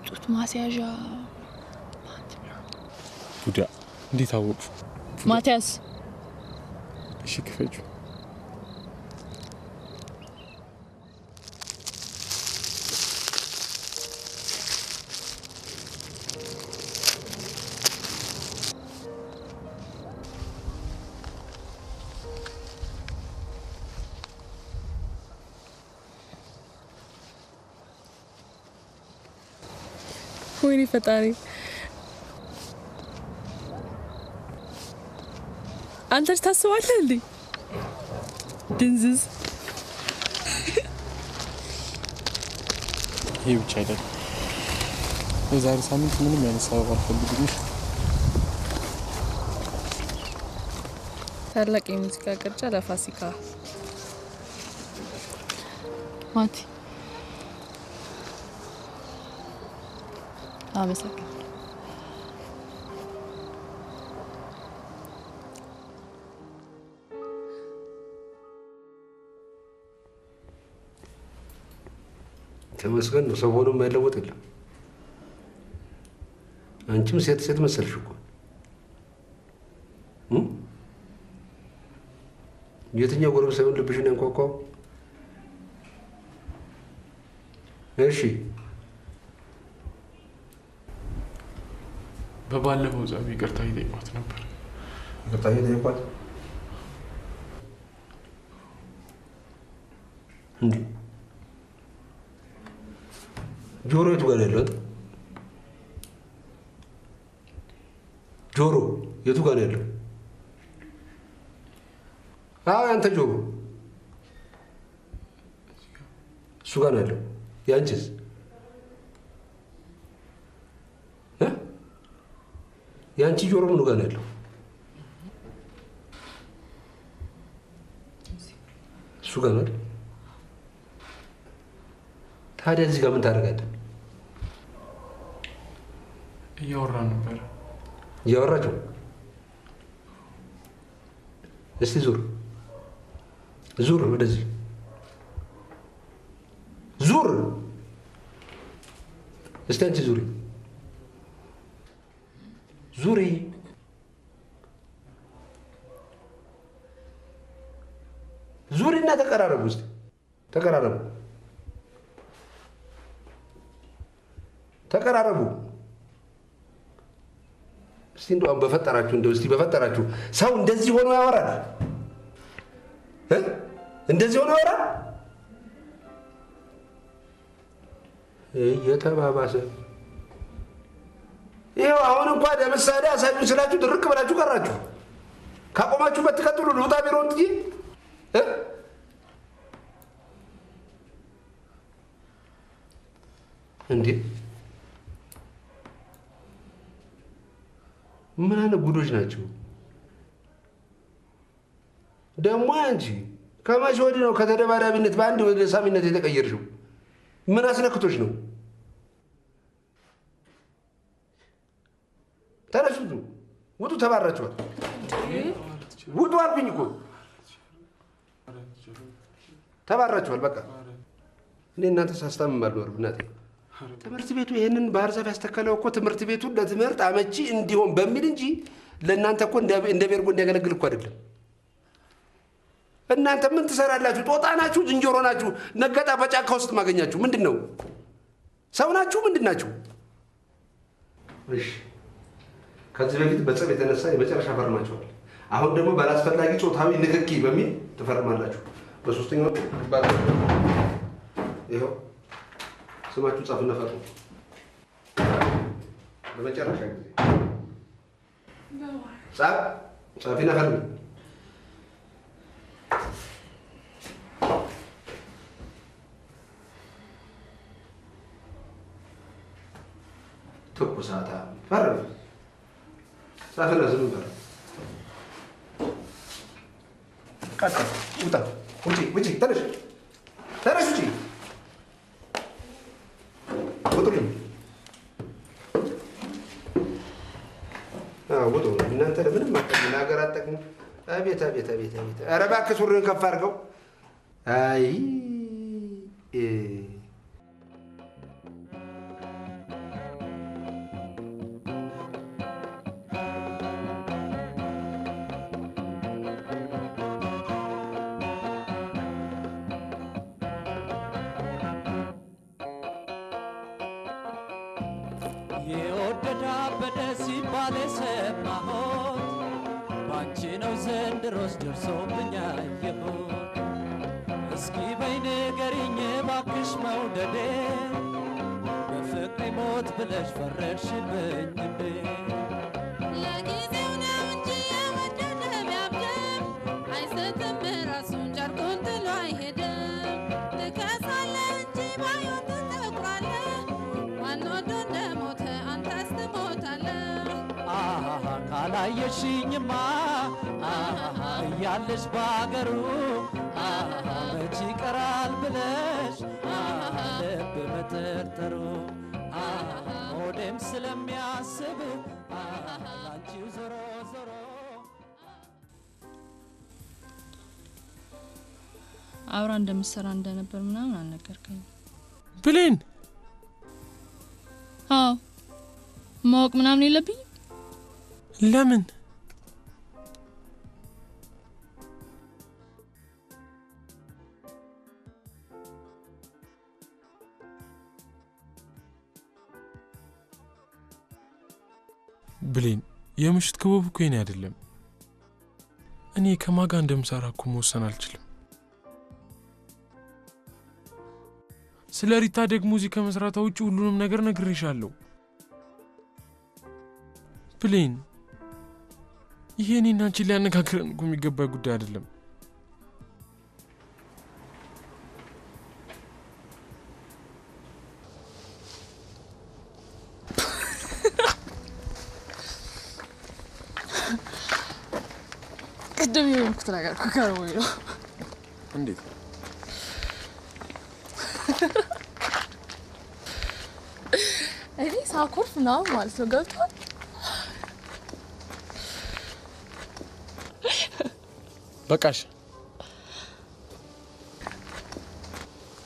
ጡት ማስያዣ። ጉዳ እንዴት አወቁ? ማቲያስ እሺ ክፈጁ። ወይኔ ፈጣሪ፣ አንተ ታስባለህ እንዴ? ድንዝዝ። ይሄ ብቻ አይደለም። የዛሬ ሳምንት ምንም አይነት ሰበብ አልፈልግም። ታላቅ የሙዚቃ ቅርጫ ለፋሲካ። ማቲ አመሰግናለሁ። ተመስገን ነው። ሰው ሆኖ የማይለወጥ የለም። አንቺም ሴት ሴት መሰልሽ እኮ። የትኛው ጎረምሳ ይሆን ልብሽን ያንኳኳው? እሺ በባለፈው ጸብ ይቅርታ ይጠይቋት ነበር። ይቅርታ እየጠየኳት እንዴ ጆሮ የቱ ጋር ያለው? ጆሮ የቱ ጋር ያለው? አዎ ያንተ ጆሮ እሱ ጋር ነው ያለው። ያንቺስ? ያንቺ ጆሮ ምኑ ጋር ነው ያለው? እሱ ጋር ነው አይደል? ታዲያ እዚህ ጋር ምን ታደርጋለህ? እያወራን ነበር። እያወራችሁ? እስቲ ዙር ዙር፣ ወደዚህ ዙር። እስቲ አንቺ ዙሪ ዙሪ። ዙሪና ተቀራረቡ። እስቲ ተቀራረቡ ተቀራረቡ። እስቲ እንደው በፈጠራችሁ እንደው እስቲ በፈጠራችሁ ሰው እንደዚህ ሆኖ ያወራል? እንደዚህ ሆኖ ያወራል? እየተባባሰ ይኸው አሁን እንኳን ለምሳሌ አሳዩን ስላችሁ ድርቅ ብላችሁ ቀራችሁ። ካቆማችሁበት ትቀጥሉ። ልውጣ ቢሮውን ትጂ እንዴ! ምን አይነት ጉዶች ናቸው ደግሞ? አንቺ ከመቼ ወዲህ ነው ከተደባዳቢነት በአንድ ወደ ሳሚነት የተቀየርሽው? ምን አስነክቶች ነው? ተነሱ፣ ውጡ። ተባራችኋል። ውጡ አልኩኝ እኮ ተባራችኋል። በቃ እኔ እናንተ ሳስታምም አልኖርም። እናቴ ትምህርት ቤቱ ይሄንን ባህር ዛፍ ያስተከለው እኮ ትምህርት ቤቱን ለትምህርት አመቺ እንዲሆን በሚል እንጂ ለእናንተ እኮ እንደ ቤርጎ እንዲያገለግል እኮ አይደለም። እናንተ ምን ትሰራላችሁ? ጦጣ ናችሁ? ዝንጀሮ ናችሁ? ነጋጣ በጫካ ውስጥ ማገኛችሁ ምንድን ነው? ሰው ናችሁ? ምንድን ናችሁ? እሺ ከዚህ በፊት በጸብ የተነሳ የመጨረሻ ፈርማችኋል። አሁን ደግሞ ባላስፈላጊ ጾታዊ ንክኪ በሚል ትፈርማላችሁ። በሶስተኛው ይኸው ስማችሁ ጻፍና ፈርሙ። በመጨረሻ ጊዜ ጻፊና ፈርሙ። ትኩሳታ ፈርም። ጻፍና ዝም በል። ቀጥል። ውጣ። ውጪ። ተነሽ፣ ተነሽ። ውጪ። ውጡልኝ። ውጡ። እናንተ ለምንም አትጠቅሙ፣ ለሀገር አትጠቅሙ። አቤት አቤት አቤት አቤት! ኧረ እባክህ ሱሪህን ከፍ አድርገው። አይ የወደዳ በደ ሲባል የሰማሁት ባንቺ ነው ዘንድሮስ ደርሶብኝ አየሁት። እስኪ በይ ንገሪኝ እባክሽ መውደዴ በፍቅሬ ሞት ብለሽ ፈረድሽብኝ እንዴ? ለጊዜው ነው እንጂ የወደደ ቢያብድም አይሰጥም ራሱን ጨርቁን ጥሎ አይሄድም። ትከሳለህ እንጂ ባይሆን ትጠቁራለህ። ማን ወዶ እንደሞተ አንተስ ትሞታለህ። ካላየሽኝማ እያለሽ ባገሩ መች ይቀራል ብለሽ ልብ መጠርጠሩ ሆዴም ስለሚያስብ ላንቺው ዞሮ ዞሮ አብራ እንደምትሰራ እንደነበር ምናምን አልነገርከኝም ብሌን? አዎ ማወቅ ምናምን የለብኝም። ለምን? ብሌን የምሽት ክበቡ እኮ የኔ አይደለም። እኔ ከማጋ እንደምሰራ እኮ መወሰን አልችልም። ስለ ሪታ ደግሞ እዚህ ከመስራቷ ውጭ ሁሉንም ነገር ነግሬሻለሁ። ብሌን ይሄ እኔና አንቺን ሊያነጋግረን እኮ የሚገባ ጉዳይ አይደለም። ቅድም የሆንኩት ነገር እኮ ከርቦኝ ነው። እንዴት? እኔ ሳኮርፍ ምናምን ማለት ነው። ገብቶሃል? በቃሽ፣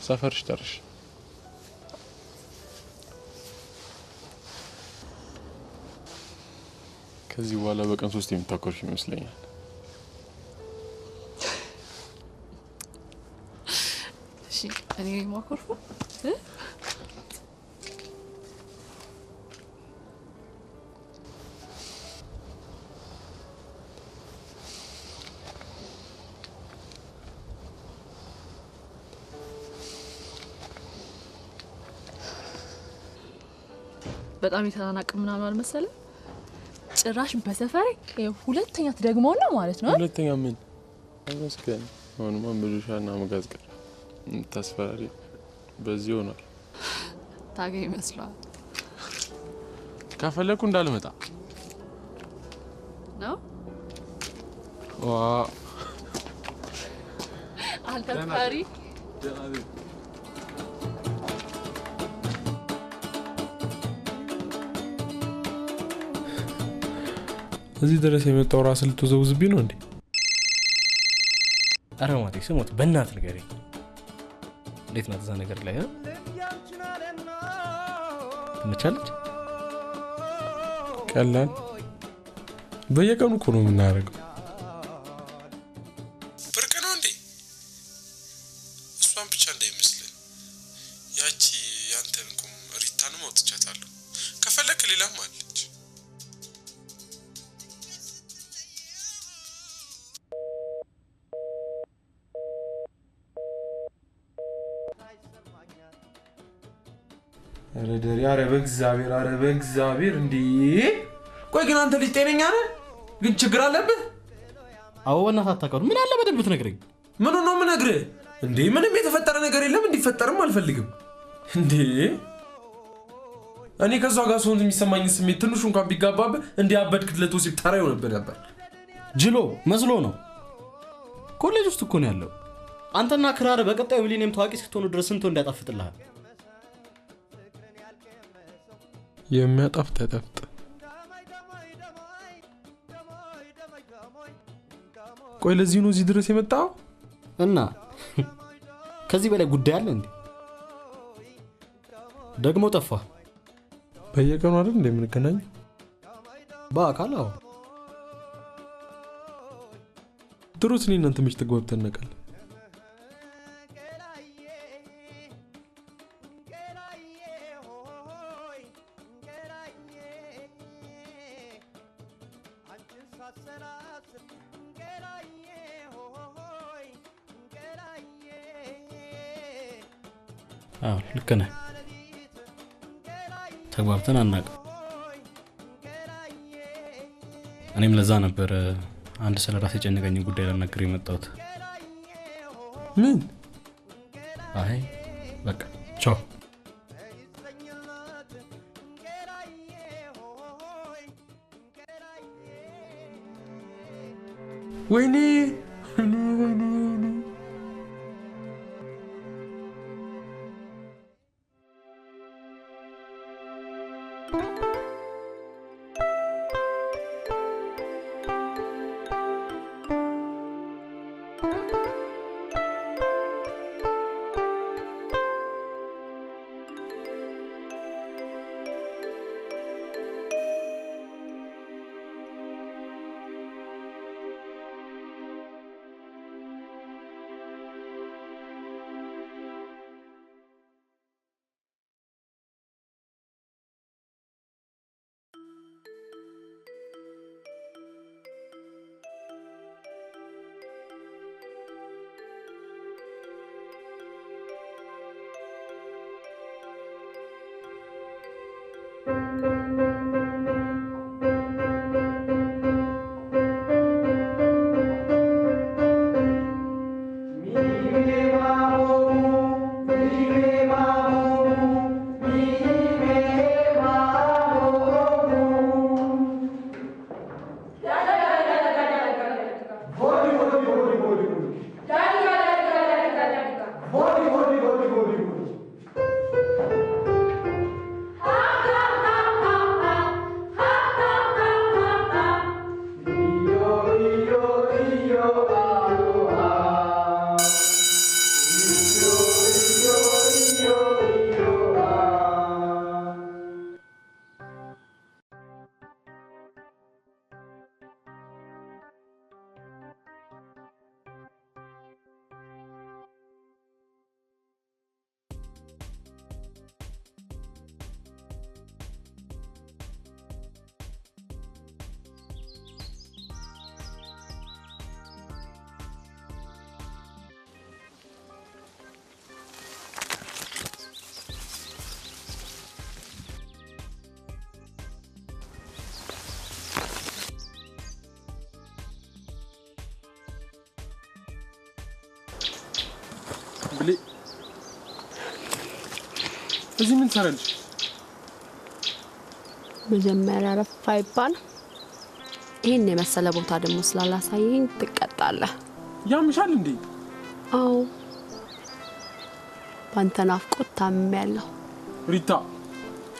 ሰፈርሽ ደርሽ። ከዚህ በኋላ በቀን 3 የምታኮርፍ ይመስለኛል። እሺ እኔ ማኮርፉ በጣም የተናናቅ ምናምን አልመሰለም። ጭራሽ በሰፈሬ ሁለተኛ ትደግመውና ማለት ነው። ሁለተኛ ምን አመስከን አሁንማ ምድሻና መጋዝቀር ተስፈራሪ በዚህ ሆኗል። ታገኝ ይመስላል። ከፈለኩ እንዳልመጣ ነው። ዋ አልተፈሪ እዚህ ድረስ የመጣው ራስ ልትወዘውዝብኝ ነው እንዴ? አረ ማቴ ስሞት በእናትህ ንገረኝ። እንዴት ናት እዛ ነገር ላይ? ትመቻለች? ቀላል በየቀኑ እኮ ነው የምናደርገው። ብርቅ ነው እንዴ? እሷን ብቻ እንዳይመስልህ። ያቺ ያንተን ቁም ሪታንም አውጥቻታለሁ። ከፈለክ ሌላም አለች። ኧረ በእግዚአብሔር እንዴ! ቆይ ግን አንተ ልጅ ጤነኛ ነህ? ግን ችግር አለብህ? አዎ በእናትህ አታውቀው። ምን አለ በደንብ ብትነግረኝ። ምን ነው የምነግርህ? እንዴ ምንም የተፈጠረ ነገር የለም፣ እንዲፈጠርም አልፈልግም። እንዴ እኔ ከሷ ጋር ስሆን የሚሰማኝ ስሜት ትንሹ እንኳን ቢጋባብህ እንዲያበድክለት ወሲብ ተራ ይሆንብህ ነበር። ጅሎ መስሎ ነው። ኮሌጅ ውስጥ እኮ ነው ያለው። አንተና ክራር በቀጣዩ ሚሊኒየም ታዋቂ ስትሆኑ ድረስ ስንት እንዲያጣፍጥልሃል። የሚያጣፍጥ ያጣፍጥ። ቆይ ለዚህ ነው እዚህ ድረስ የመጣው? እና ከዚህ በላይ ጉዳይ አለ እንዴ? ደግሞ ጠፋ። በየቀኑ አይደል እንደምንገናኝ? በአካል አዎ። ድሮስ እኔ እናንተ መች ተግባብተን እናውቃለን? አዎ ልክ ነህ። ተግባብተን አናውቅም። እኔም ለዛ ነበር አንድ ስለ ራሴ የጨነቀኝ ጉዳይ ላናግር የመጣሁት። ምን? አይ በቃ ቻው። ወይኔ ብሌ እዚህ ምን ትሰራለሽ? መጀመሪያ ረፋ ይባል። ይሄን የመሰለ ቦታ ደግሞ ስላላሳየኝ ትቀጣለህ። ያምሻል እንዴ? አዎ ባንተ ናፍቆት ታምሜያለሁ። ሪታ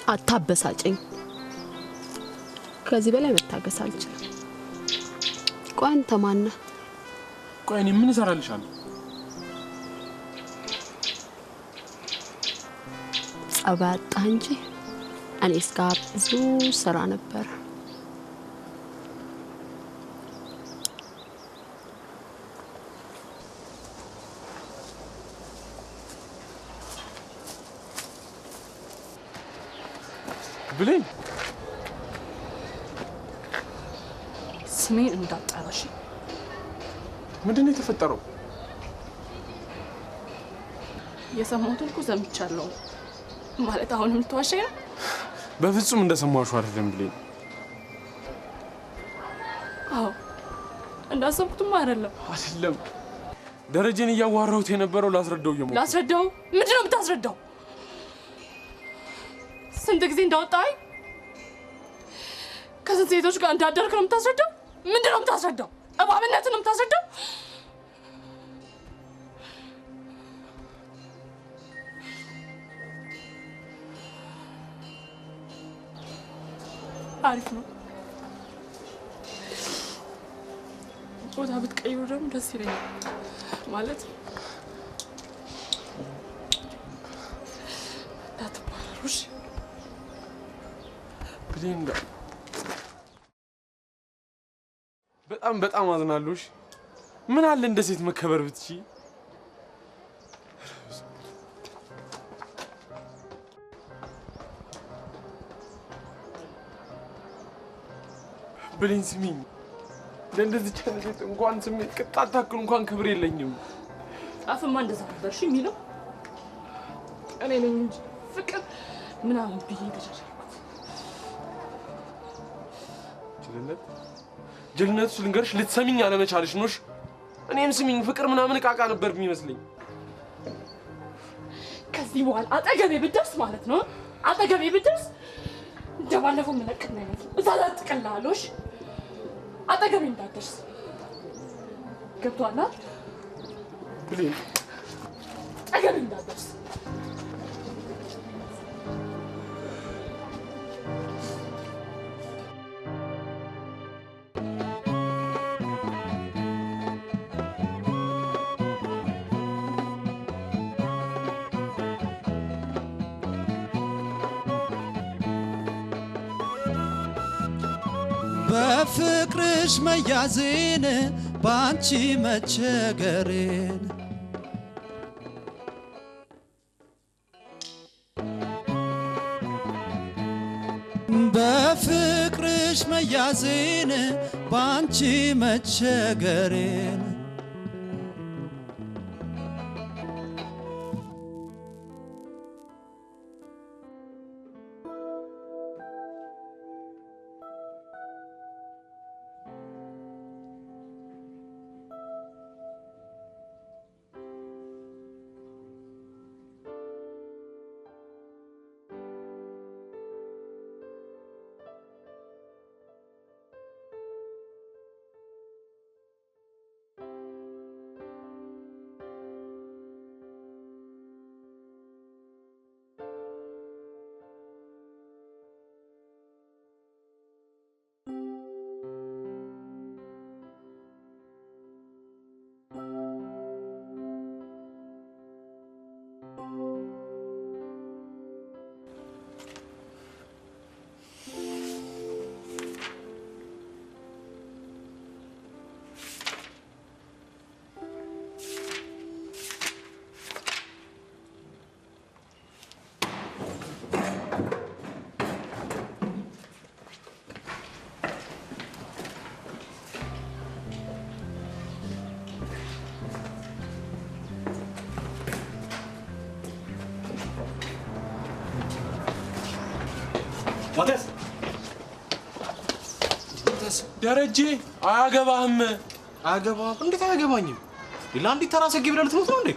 አታበሳጭኝ። ከዚህ በላይ መታገስ አልችልም። ቆይ አንተ ማን ነህ? ቆይ እኔ ምን እሰራልሻለሁ? ጸባይ አጣህ እንጂ እኔስ ጋር ብዙ ስራ ነበር። ብሌን ስሜን እንዳጠራሽ። ምንድነው የተፈጠረው? የሰማሁትን እኮ ሰምቻለሁ። ማለት አሁንም ልትዋሸኝ ነው? በፍጹም እንደሰማሽው አይደለም ብሌን። አዎ እንዳሰብኩትም አይደለም። አይደለም ደረጀን እያዋራሁት የነበረው ላስረዳው እየሞከርኩ። ላስረዳው? ምንድነው የምታስረዳው? ስንት ጊዜ እንዳወጣኝ ከስንት ሴቶች ጋር እንዳደርክ ነው የምታስረዳው? ምንድነው የምታስረዳው? እባብነትን ነው የምታስረዳው? አሪፍ ነው። ቦታ ብትቀይሩ ደግሞ ደስ ይለኛል። ማለት እንዳትባረሩሽ ብሌን። በጣም አዝናለሁ። ምን አለ እንደ ሴት መከበር ብትችይ። ብሌን ስሚኝ፣ ለእንደዚህ ቻለ ሴት እንኳን ስሜት ቅጣት ታክል እንኳን ክብር የለኝም። ጻፍማ እንደዛ ነበር እሺ የሚለው እኔ ነኝ እንጂ ፍቅር ምናምን ብዬ ተሻሻልኩት። ጅልነቱ ልንገርሽ ልትሰሚኝ አለመቻልሽ ነው። እኔም ስሚኝ፣ ፍቅር ምናምን ቃቃ ነበር የሚመስለኝ። ከዚህ በኋላ አጠገቤ ብትደርስ ማለት ነው፣ አጠገቤ ብትደርስ እንደባለፈው መለቅና አይመስልም። እዛ ላጥቅልሃለሁ። እሺ አጠገቤ እንዳትደርስ ገብቶሃል ብሌን? አጠገቤ እንዳትደርስ። በፍቅርሽ መያዜን ባንቺ መቸገሬን በፍቅርሽ መያዜን ባንቺ መቸገሬን ማቴስ ደረጀ አያገባህም። አያገባህም? እንዴት አያገባኝም? ለአንዲት ተራ ሰጊ ብለህ ልትሞት ነው እንዴ?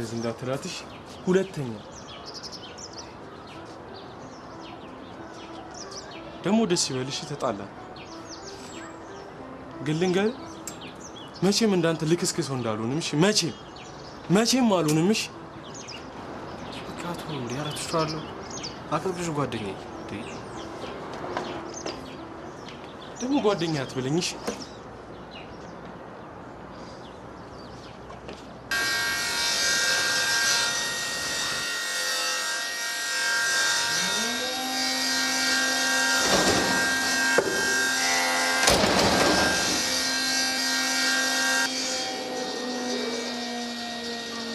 እንደዚህ እንዳትላትሽ ሁለተኛ ደግሞ ደስ ይበልሽ ተጣላን ግን ልንገርህ መቼም እንዳንተ ልክስክስ እንዳልሆንም እሺ መቼም አልሆንም እሺ ካቱ እንዴ አራትሽዋለሁ አቅርብሽ ጓደኛዬ ደግሞ ጓደኛ አትበለኝ እሺ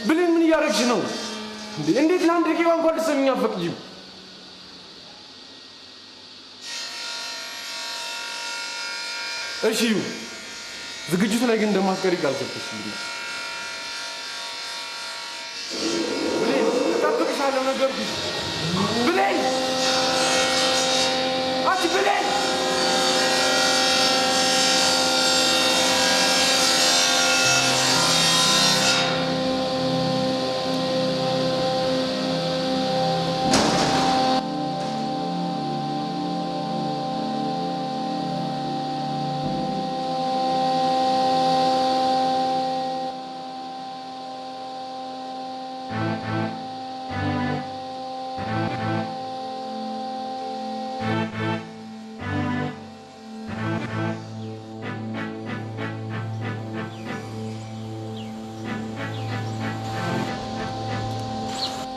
ብሌን ምን እያደረግሽ ነው እንዴ? እንዴት ለአንድ ደቂቃ እንኳን ልትሰሚኝ አትፈቅጂም? እሺ ዝግጅቱ ላይ ግን እንደማትቀሪ ቃል ገብተሽልኝ። ብሌን እጠብቅሻለሁ ነገርኩሽ። ብሌን አንቺ ብሌን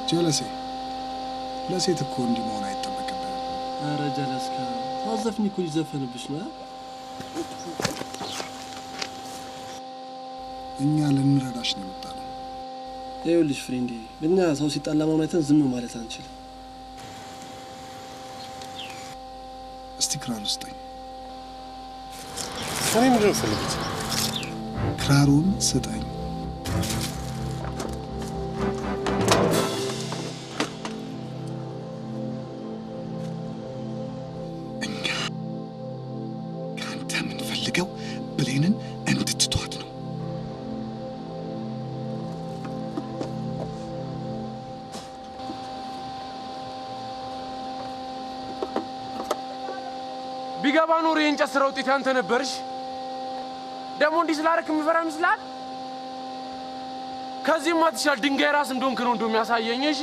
ጀለሴ ለሴት እኮ እንዲህ መሆን አይጠበቅብህም። ኧረ ጀለስካ ታዘፍኝ እኮ ይዘፈንብሽ ነው። እኛ ልንረዳሽ ነው የመጣነው። ይኸውልሽ ፍሬንዴ፣ እኛ ሰው ሲጣላ ማማይተን ዝም ማለት አንችልም። እስቲ ክራር ስጠኝ። እኔ ምንድን ነው የምፈልጉት? ክራሩን ስጠኝ። ብሌንን እንድትቷት ነው። ቢገባ ኖሮ የእንጨት ስራ ውጤት ያንተ ነበርሽ። ደግሞ እንዲህ ስላደረክ የምፈራ ይመስላል? ከዚህም አትሻል ድንጋይ ራስ እንደሆንክ ነው እንደሚያሳየኝ። እሺ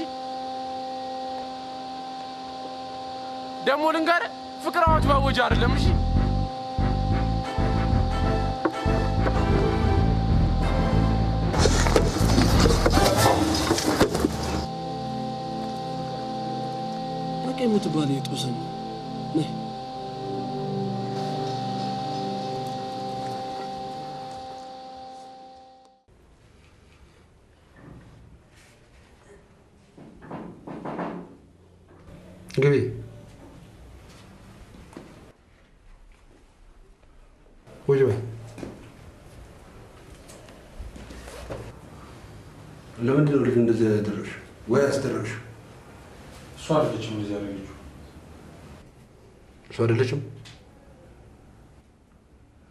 ደግሞ ልንገርህ፣ ፍቅር አዋጅ ባወጅ አይደለም። እሺ የምትባል የጦሰኝ ነህ። ግቢ። ውጭ በይ። ለምንድን ነው ልጅ እንደዚህ ያደረግሽ ወይ አስደረግሽ? እሷ አይደለችም እንደዚህ ያደረገችው። እሷ አይደለችም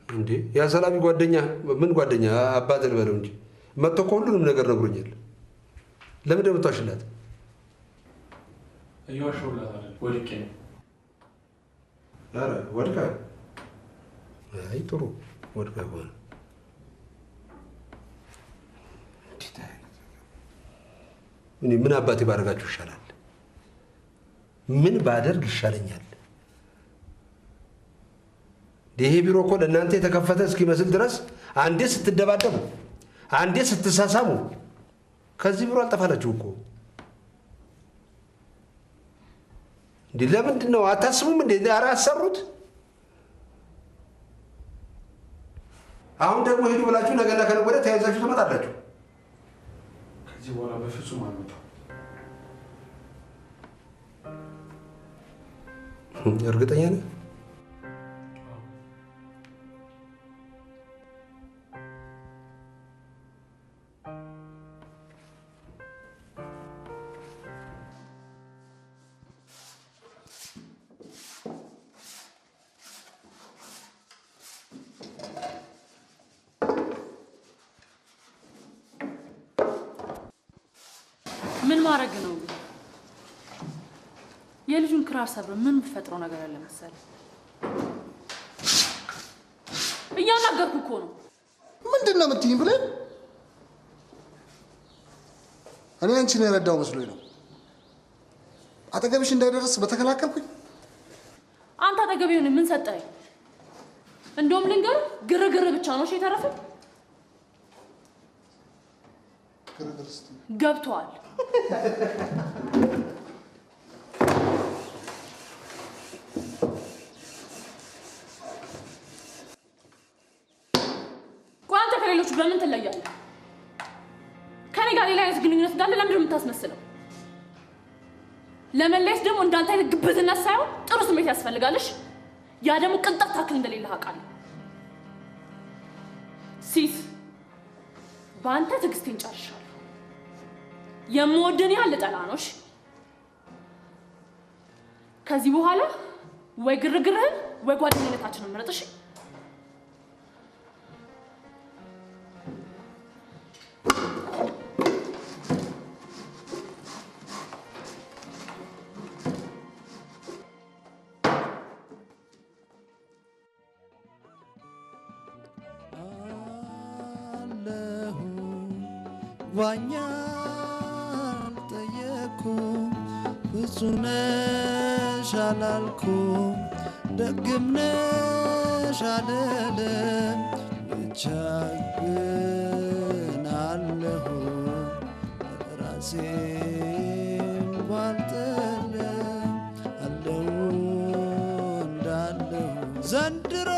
እንዴ? ያ ሰላሚ ጓደኛ ምን ጓደኛ አባትን በለው እንጂ መጥቶ እኮ ሁሉንም ነገር ነግሮኛል። ለምን እንደምታሽላት? እየዋሸሁላት አይደል፣ ወድቄ ነው። ኧረ ወድቃ? አይ ጥሩ ወድቃ ሆነ። እኔ ምን አባቴ ባደርጋችሁ ይሻላል? ምን ባደርግ ይሻለኛል? ይሄ ቢሮ እኮ ለእናንተ የተከፈተ እስኪመስል ድረስ አንዴ ስትደባደቡ፣ አንዴ ስትሳሳሙ ከዚህ ቢሮ አልጠፋላችሁ እኮ። እንዴ ለምንድን ነው አታስቡም እንዴ? ኧረ አሰሩት። አሁን ደግሞ ሄዱ ብላችሁ ነገና ከነገ ወዲያ ተያይዛችሁ ትመጣላችሁ። ከዚህ በኋላ በፍጹም አልመጣም። እርግጠኛ ነህ? ምን ማድረግ ነው? የልጁን ክራር ሰብረ ምን ፈጥረው ነገር አለ መሰለህ? እያናገርኩ እኮ ነው። ምንድነው የምትይኝ ብለን? እኔ አንቺን የረዳው መስሎኝ ነው። አጠገብሽ እንዳይደርስ በተከላከልኩኝ። አንተ አጠገቤ ሆነ ምን ሰጠኝ? እንደውም ልንገርህ ግርግር ብቻ ነው የተረፈው። ግርግር እስቲ ገብቷል። ቆይ አንተ ከሌሎቹ በምን ትለያለህ? ከኔ ጋር ሌላ አይነት ግንኙነት እንዳለ ለምንድን ነው የምታስመስለው? ለመለየት ደግሞ እንዳንተ አይነት ግብዝነት ሳይሆን ጥሩ ስሜት ያስፈልጋልሽ። ያ ደግሞ ቅንጣት ታክል እንደሌለ አውቃለሁ። ሲስ በአንተ ትዕግስቴን ጨርሻለሁ። የምወድን ያህል ልጠላ ነው። እሺ ከዚህ በኋላ ወይ ግርግርህን ወይ ጓደኝነታችንን ምረጥ። እሺ ዋኛ አልጠየኩም ፍጹም ነሽ አላልኩም ደግም ነሽ አልልም ብቻ ግን አለሁ ራሴን ባልጥልም አለሁ እንዳለሁ ዘንድሮ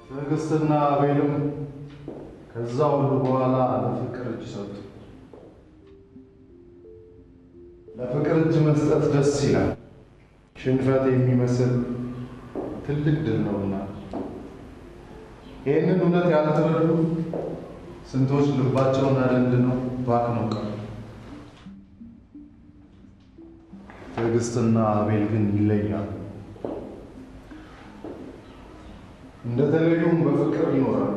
ትዕግስትና አቤልም ከዛ ሁሉ በኋላ ለፍቅር እጅ ሰጡ። ለፍቅር እጅ መስጠት ደስ ይላል፣ ሽንፈት የሚመስል ትልቅ ድል ነውና። ይህንን እውነት ያልተረዱ ስንቶች ልባቸውን አደንድነው ባክነው ቀሩ። ትዕግስትና አቤል ግን ይለያሉ። እንደተለዩም በፍቅር ይኖራሉ።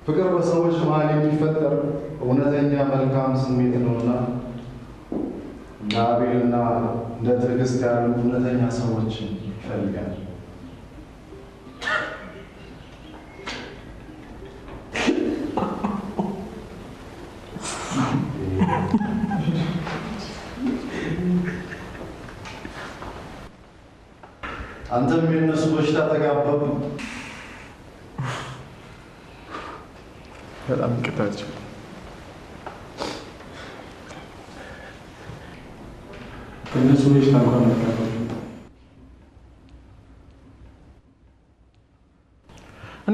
ፍቅር በሰዎች መሀል የሚፈጠር እውነተኛ መልካም ስሜት ነውና እንደ አቤልና እንደ ትዕግስት ያሉ እውነተኛ ሰዎችን ይፈልጋል። አንተም የነሱ በሽታ ተጋባብ። በጣም ይቅርታችሁ። የነሱ በሽታ እንኳን መጋባብ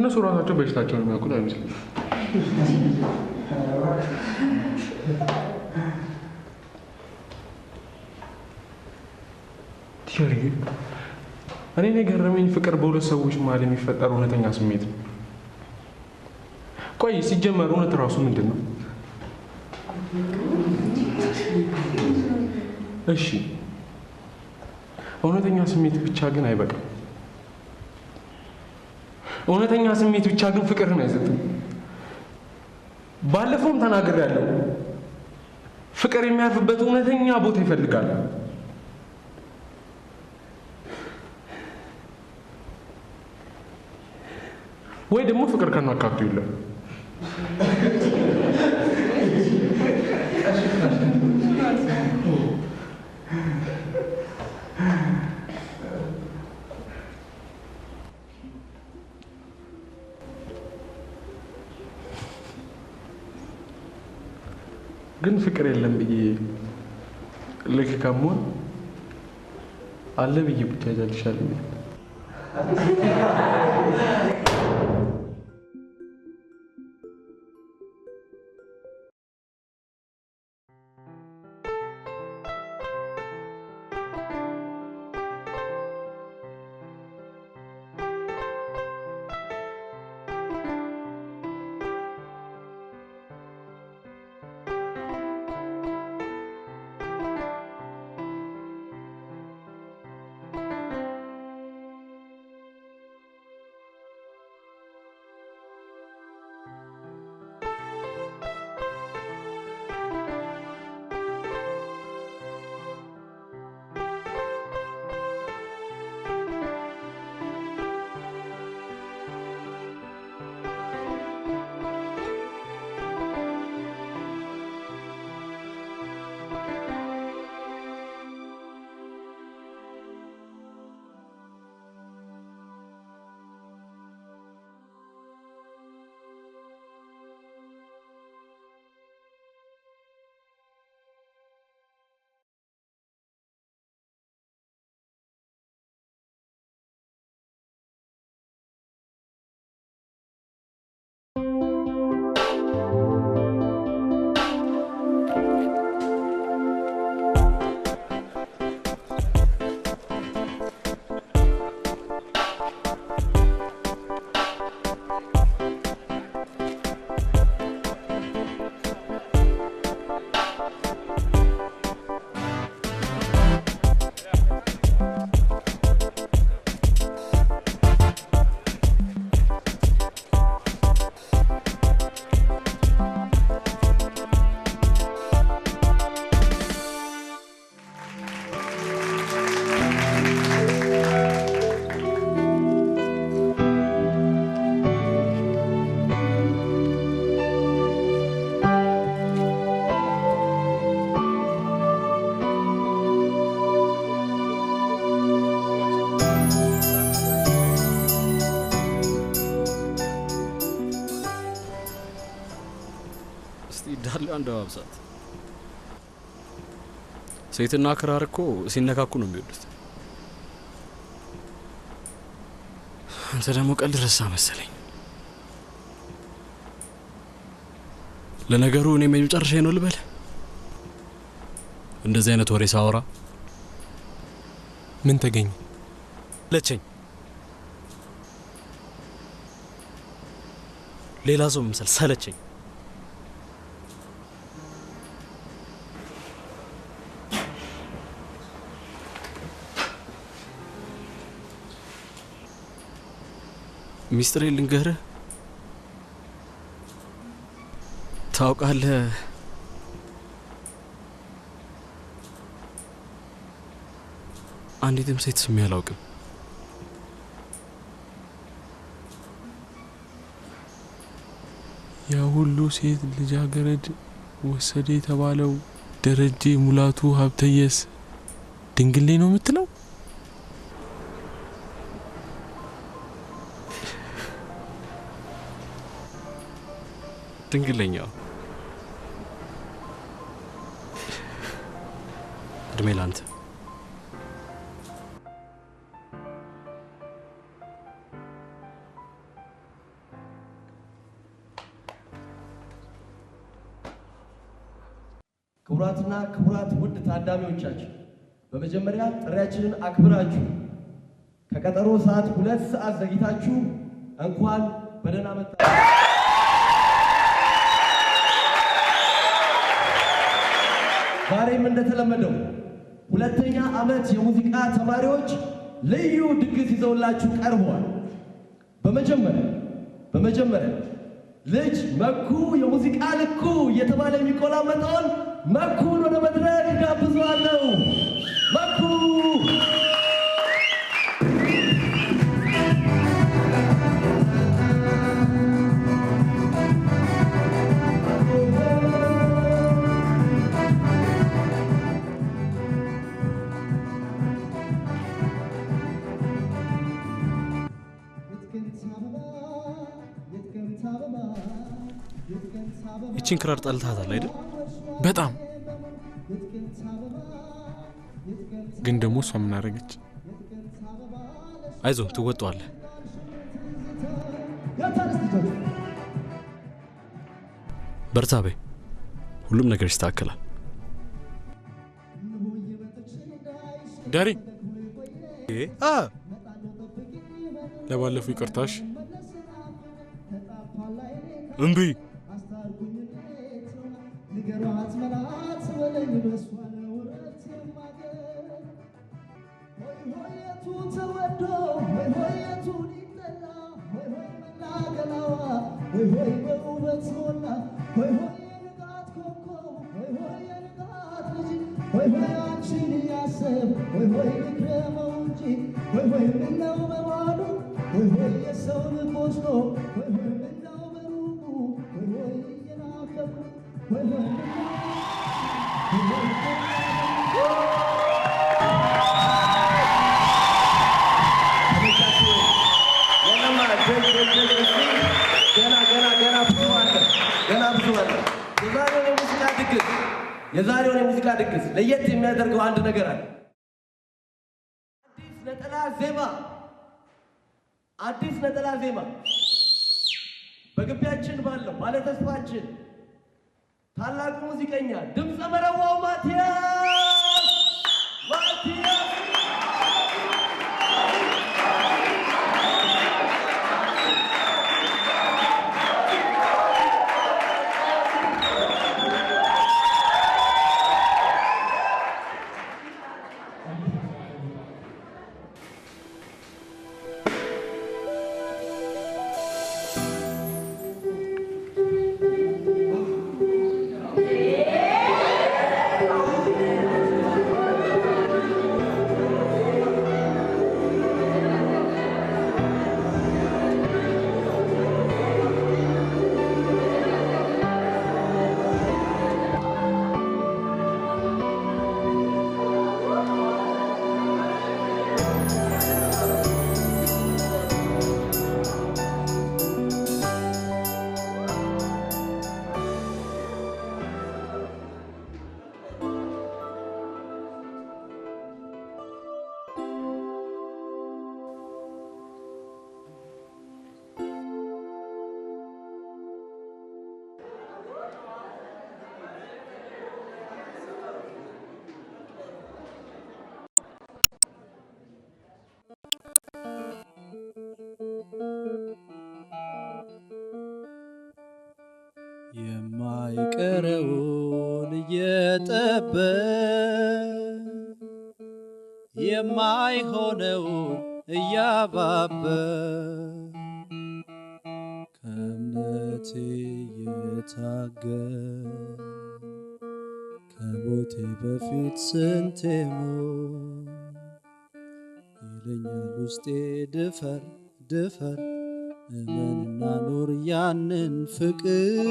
እነሱ ራሳቸው በሽታቸውን የሚያውቁት አይመስለኝም። ቲቸር እኔ የገረመኝ ፍቅር በሁለት ሰዎች መሀል የሚፈጠር እውነተኛ ስሜት ነው። ቆይ ሲጀመር እውነት ራሱ ምንድን ነው? እሺ እውነተኛ ስሜት ብቻ ግን አይበቃም። እውነተኛ ስሜት ብቻ ግን ፍቅርን አይሰጥም። ባለፈውም ተናግሬያለሁ። ፍቅር የሚያርፍበት እውነተኛ ቦታ ይፈልጋል። ወይ ደግሞ ፍቅር ከናካቴው የለም። ግን ፍቅር የለም ብዬ ልክ ከመሆን አለ ብዬ ብቻ ይዛልሻለሁ። አንድ አብዛት ሴትና ክራር እኮ ሲነካኩ ነው የሚወዱት። አንተ ደግሞ ቀልድ ረሳ መሰለኝ። ለነገሩ እኔ መጨረሻ ነው ልበል። እንደዚህ አይነት ወሬ ሳወራ ምን ተገኘ? ለቸኝ ሌላ ሰው መምሰል ሰለቸኝ። ሚስጥሬ ልንገርህ፣ ታውቃለህ አንዲትም ሴት ስሜ አላውቅም። ያ ሁሉ ሴት ልጃገረድ ወሰደ የተባለው ደረጀ ሙላቱ ሀብተየስ ድንግሌ ነው የምትለው? ድንግለኛው እድሜ ላንተ። ክቡራትና ክቡራት ውድ ታዳሚዎቻችን በመጀመሪያ ጥሪያችንን አክብራችሁ ከቀጠሮ ሰዓት 2 ሰዓት ዘግይታችሁ እንኳን በደህና መጣችሁ። ዛሬም እንደተለመደው ሁለተኛ ዓመት የሙዚቃ ተማሪዎች ልዩ ድግስ ይዘውላችሁ ቀርበዋል። በመጀመሪያ ልጅ መኩ የሙዚቃ ልኩ እየተባለ የሚቆላመጠውን መኩን ወደ መድረክ ጋብዘዋለሁ። መኩ ይቺን ክራር ጠልታታል አይደል? በጣም ግን ደግሞ እሷ ምን አደረገች? አይዞህ ትወጣዋለህ። በርታ በይ፣ ሁሉም ነገር ይስተካከላል። ዳሪ ለባለፈው ይቅርታሽ። እምቢ የዛሬውን የሙዚቃ ድግስ ለየት የሚያደርገው አንድ ነገር አለ። አዲስ ነጠላ ዜማ በግቢያችን ባለው ባለተስፋችን ታላቁ ሙዚቀኛ ድምፀ መረዋው ማቲያስ የማይቀረውን እየጠበቅ የማይሆነውን እያባበል ከእምነቴ የታገል ከሞቴ በፊት ስንቴ ሞት ይለኛል ውስጤ ድፈር ድፈር እመንና ኑር ያንን ፍቅር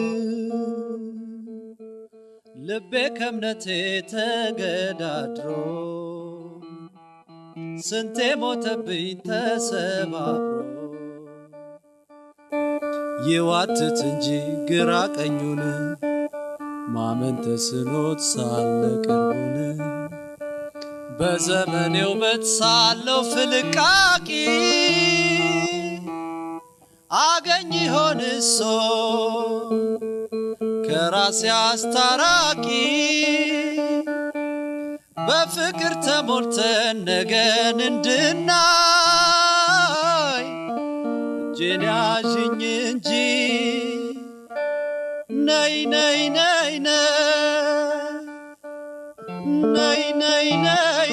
ልቤ ከእምነቴ ተገዳድሮ ስንቴ ሞተብኝ ተሰባብሮ ይዋትት እንጂ ግራ ቀኙን ማመን ተስኖት ሳለ ቅርቡን በዘመኔ ውበት ሳለው ፍልቃቂ አገኝ ይሆን እሶ ከራሴ አስታራቂ በፍቅር ተሞልተን ነገን እንድናይ እጄን ያዥኝ እንጂ ነይ ነይ ነይ ነይ ነይ ነይ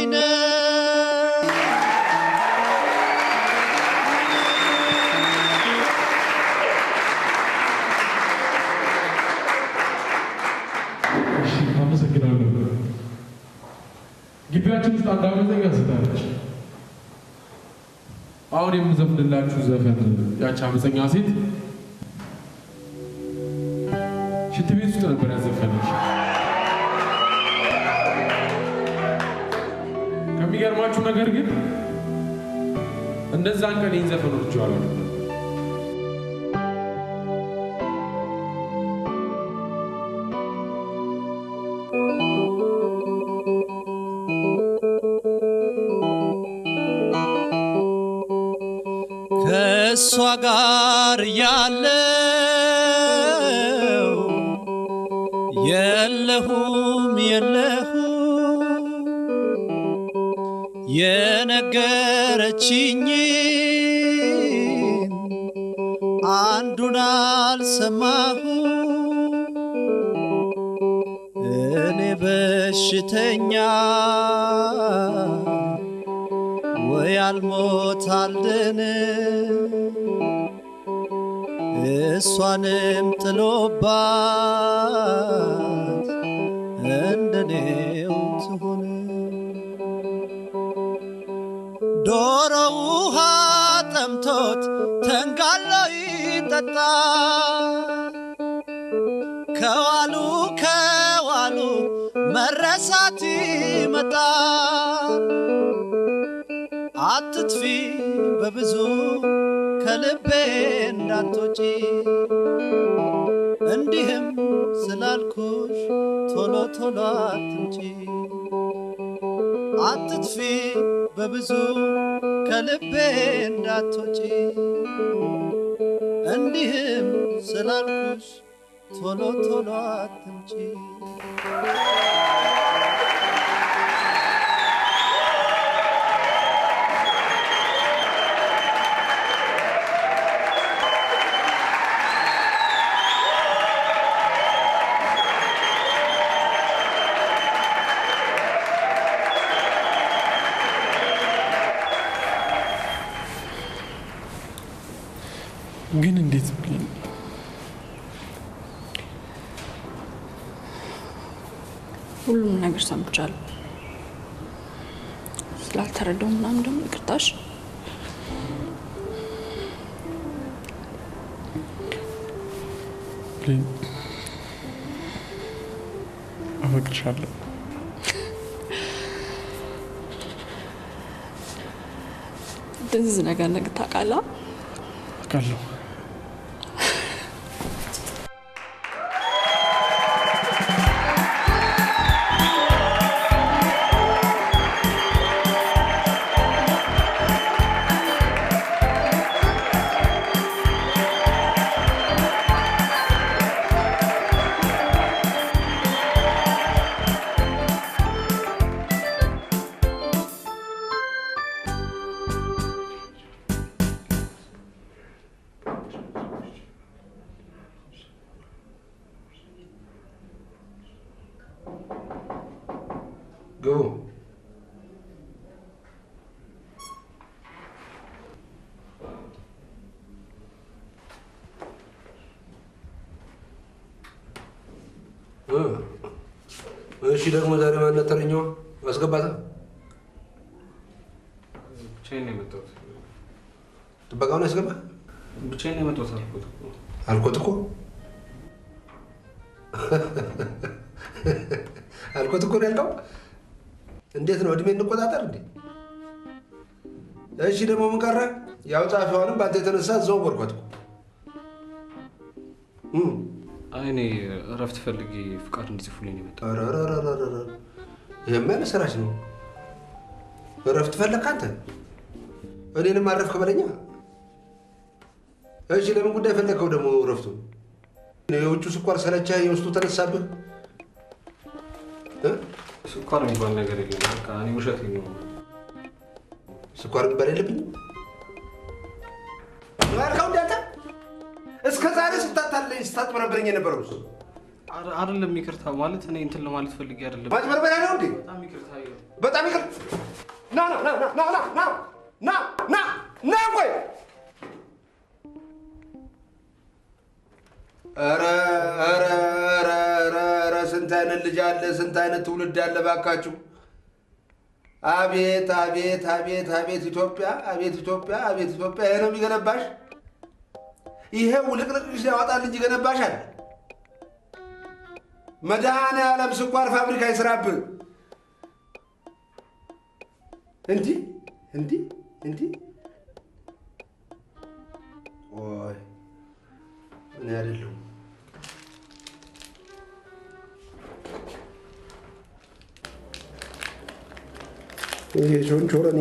ነይ ግቢያችን ውስጥ አንድ አመፀኛ ስታለች። አሁን የምዘፍንላችሁ ዘፈን ያቺ አመፀኛ ሴት ሽንት ቤት ውስጥ ነበር ያዘፈነች። ከሚገርማችሁ ነገር ግን እንደዛን ቀን ይህን ዘፈን ወድጄዋለሁ። ከእሷ ጋር ያለው የለሁም የነገረችኝ አንዱን አልሰማሁ እኔ በሽተኛ ወይ አልሞት አልድን እሷንም ጥሎባት እንደኔው ትሆን ዶሮ ውሃ ጠምቶት ተንጋሎ ይጠጣ ከዋሉ መረሳት ይመጣ አትጥፊ በብዙ ከልቤ እንዳትወጪ እንዲህም ስላልኩሽ ቶሎ ቶሎ አትምጪ አትጥፊ በብዙ ከልቤ እንዳትወጪ እንዲህም ስላልኩሽ ቶሎ ቶሎ አትምጪ ግን እንዴት ሁሉም ነገር ሰምቻለሁ። ስላልተረዳው ምናምን ደግሞ ይቅርታሽ። አፈቅርሻለሁ። እንደዚህ ነገር ታውቃለህ? አውቃለሁ። Go. እሺ ደግሞ ዛሬ ማን ተረኛው አስገባታ? ብቻዬን ነው የመጣሁት። ጥበቃውን አስገባ? ብቻዬን ነው የመጣሁት አልኩት እኮ አልኩት እኮ ነው ያልከው። እንዴት ነው እድሜ እንቆጣጠር እንዴ? እሺ ደግሞ ምን ቀረ? ያው ጻፊዋንም ባንተ የተነሳ እዛው ወርኳት እኮ። አይ እኔ እረፍት ፈልጌ ፍቃድ እንዲጽፉልኝ ነው የመጣሁት። አራራራራራ ይሄማ መስራች ነው። እረፍት ፈለክ አንተ? እኔንም አረፍክ በለኛ። እሺ ለምን ጉዳይ ፈለከው ደግሞ እረፍቱ? የውጭ ስኳር ሰለቻ የውስጡ ተነሳብህ? ስኳር የሚባል ነገር የለም። በቃ እኔ ውሸቴን ነው። ስኳር የሚባል የለብኝም። ማርካው እንዳታ እስከ ዛሬ ስታታለኝ ስታጥመረብረኝ የነበረው እሱ አይደለም። ይቅርታ ማለት እኔ እንትን ለማለት ፈልጌ አይደለም። ማጭበርበሪያ ነው እንዴ? በጣም ይቅርታ። በጣም ይቅርታ። ና ና ና ና ና ና ና ና ና ቆይ ኧረ ስንት አይነት ልጅ አለ፣ ስንት አይነት ትውልድ አለ ባካችሁ። አቤት አቤት አቤት አቤት ኢትዮጵያ፣ አቤት ኢትዮጵያ፣ አቤት ኢትዮጵያ። ይሄ ነው የሚገነባሽ? ይሄ ውልቅልቅሽ ያወጣል እንጂ ገነባሻል? መድኃኔዓለም ስኳር ፋብሪካ ይስራብህ። እንዲህ እንዲህ እንዲህ ወይ እኔ አይደለሁም። ይሄ ሾንቾሮኒ